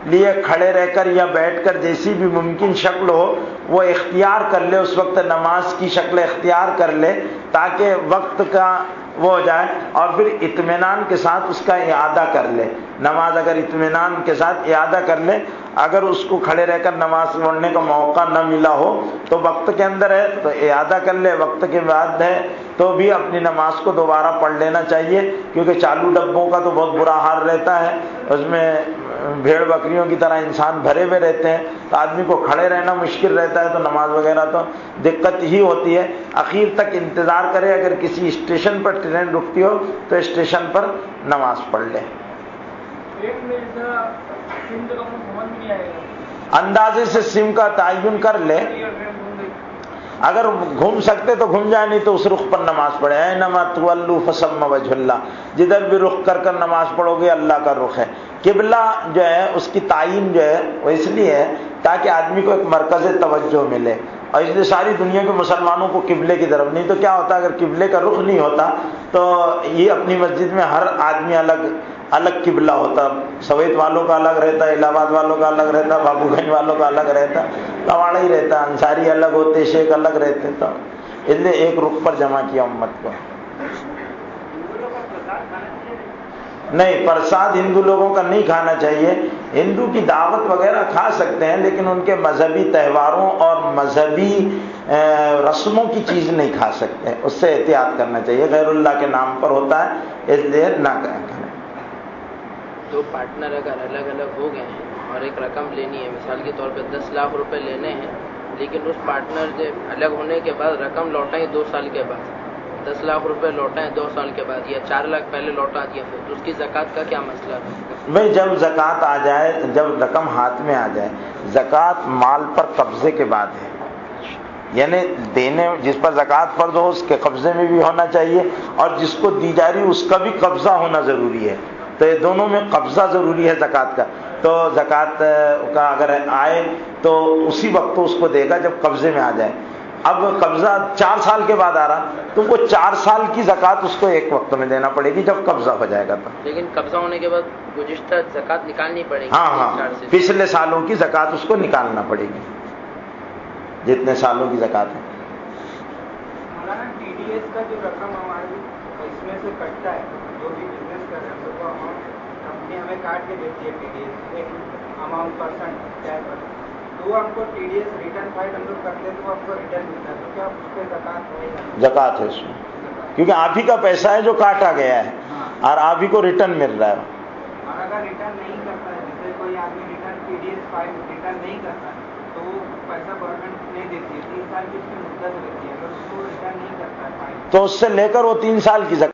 لیے کھڑے رہ کر یا بیٹھ کر جیسی بھی ممکن شکل ہو وہ اختیار کر لے، اس وقت نماز کی شکل اختیار کر لے تاکہ وقت کا وہ ہو جائے، اور پھر اطمینان کے ساتھ اس کا اعادہ کر لے. نماز اگر اطمینان کے ساتھ اعادہ کر لے، اگر اس کو کھڑے رہ کر نماز پڑھنے کا موقع نہ ملا ہو تو وقت کے اندر ہے تو اعادہ کر لے، وقت کے بعد ہے تو بھی اپنی نماز کو دوبارہ پڑھ لینا چاہیے، کیونکہ چالو ڈبوں کا تو بہت برا حال رہتا ہے، اس میں بھیڑ بکریوں کی طرح انسان بھرے ہوئے رہتے ہیں، تو آدمی کو کھڑے رہنا مشکل رہتا ہے، تو نماز وغیرہ تو دقت ہی ہوتی ہے. اخیر تک انتظار کرے، اگر کسی اسٹیشن پر ٹرین رکتی ہو تو اسٹیشن پر نماز پڑھ لے. اندازے سے سم کا تعین کر لے، اگر گھوم سکتے تو گھوم جائے، نہیں تو اس رخ پر نماز پڑھے. اینما تولوا فثم وجہ اللہ، جدھر بھی رخ کر کر نماز پڑھو گے اللہ کا رخ ہے. قبلہ جو ہے اس کی تعین جو ہے وہ اس لیے ہے تاکہ آدمی کو ایک مرکز توجہ ملے، اور اس لیے ساری دنیا کے مسلمانوں کو قبلے کی طرف. نہیں تو کیا ہوتا، اگر قبلے کا رخ نہیں ہوتا تو یہ اپنی مسجد میں ہر آدمی الگ الگ قبلہ ہوتا، سویت والوں کا الگ رہتا، الہ آباد والوں کا الگ رہتا، بابو گنج والوں کا الگ رہتا، لواڑا ہی رہتا، انصاری الگ ہوتے، شیخ الگ رہتے. تو اس لیے ایک رخ پر جمع کیا امت کو. نہیں، پرساد ہندو لوگوں کا نہیں کھانا چاہیے. ہندو کی دعوت وغیرہ کھا سکتے ہیں، لیکن ان کے مذہبی تہواروں اور مذہبی رسموں کی چیز نہیں کھا سکتے، اس سے احتیاط کرنا چاہیے. غیر اللہ کے نام پر ہوتا ہے، اس لیے نہ کریں. دو پارٹنر اگر الگ الگ ہو گئے ہیں اور ایک رقم لینی ہے، مثال کے طور پہ 10 لاکھ روپے لینے ہیں، لیکن اس پارٹنر جو الگ ہونے کے بعد رقم لوٹائیں 2 سال کے بعد، 10 لاکھ روپے لوٹائیں 2 سال کے بعد، یا 4 لاکھ پہلے لوٹا دیا، پھر تو اس کی زکوٰۃ کا کیا مسئلہ ہے؟ بھائی جب زکوٰۃ آ جائے، جب رقم ہاتھ میں آ جائے، زکوٰۃ مال پر قبضے کے بعد ہے، یعنی دینے جس پر زکوٰۃ فرض ہو اس کے قبضے میں بھی ہونا چاہیے، اور جس کو دی جا رہی اس کا بھی قبضہ ہونا ضروری ہے. تو یہ دونوں میں قبضہ ضروری ہے زکوٰۃ کا. تو زکوٰۃ کا اگر آئے تو اسی وقت اس کو دے گا جب قبضے میں آ جائے. اب قبضہ 4 سال کے بعد آ رہا تو وہ 4 سال کی زکوٰۃ اس کو ایک وقت میں دینا پڑے گی جب قبضہ ہو جائے گا. تو لیکن قبضہ ہونے کے بعد گزشتہ زکوٰۃ نکالنی پڑے گی. ہاں، پچھلے سالوں کی زکوٰۃ اس کو نکالنا پڑے گی، جتنے سالوں کی زکوٰۃ ہے. مولانا ٹی ڈی ایس کا جو رقم ہماری اس میں سے کٹتا ہے، جو بھی بزنس کر رہے ہیں تو وہ اماؤنٹ کمپنی ہمیں کاٹ کے دیتی ہے، ٹی ڈی ایس ایک اماؤنٹ پرسنٹ طے پر، تو وہ ہم کو T D S return file ہم لوگ کرتے ہیں تو وہ ہم کو ریٹرن ملتا ہے، تو کیا اس پہ زکوٰۃ ہے؟ زکوٰۃ ہے اس میں، کیونکہ آپ ہی کا پیسہ ہے جو کاٹا گیا ہے اور آپ ہی کو ریٹرن مل رہا ہے. اور اگر ریٹرن نہیں کرتا ہے، جیسے کوئی آدمی return T D S file return نہیں کرتا ہے تو وہ پیسہ گورنمنٹ نہیں دیتی ہے، 3 سال کی اس کی مدت رہتی ہے، اگر اس کو ریٹرن نہیں کرتا ہے فائل تو اس سے لے کر وہ 3 سال کی زکوٰۃ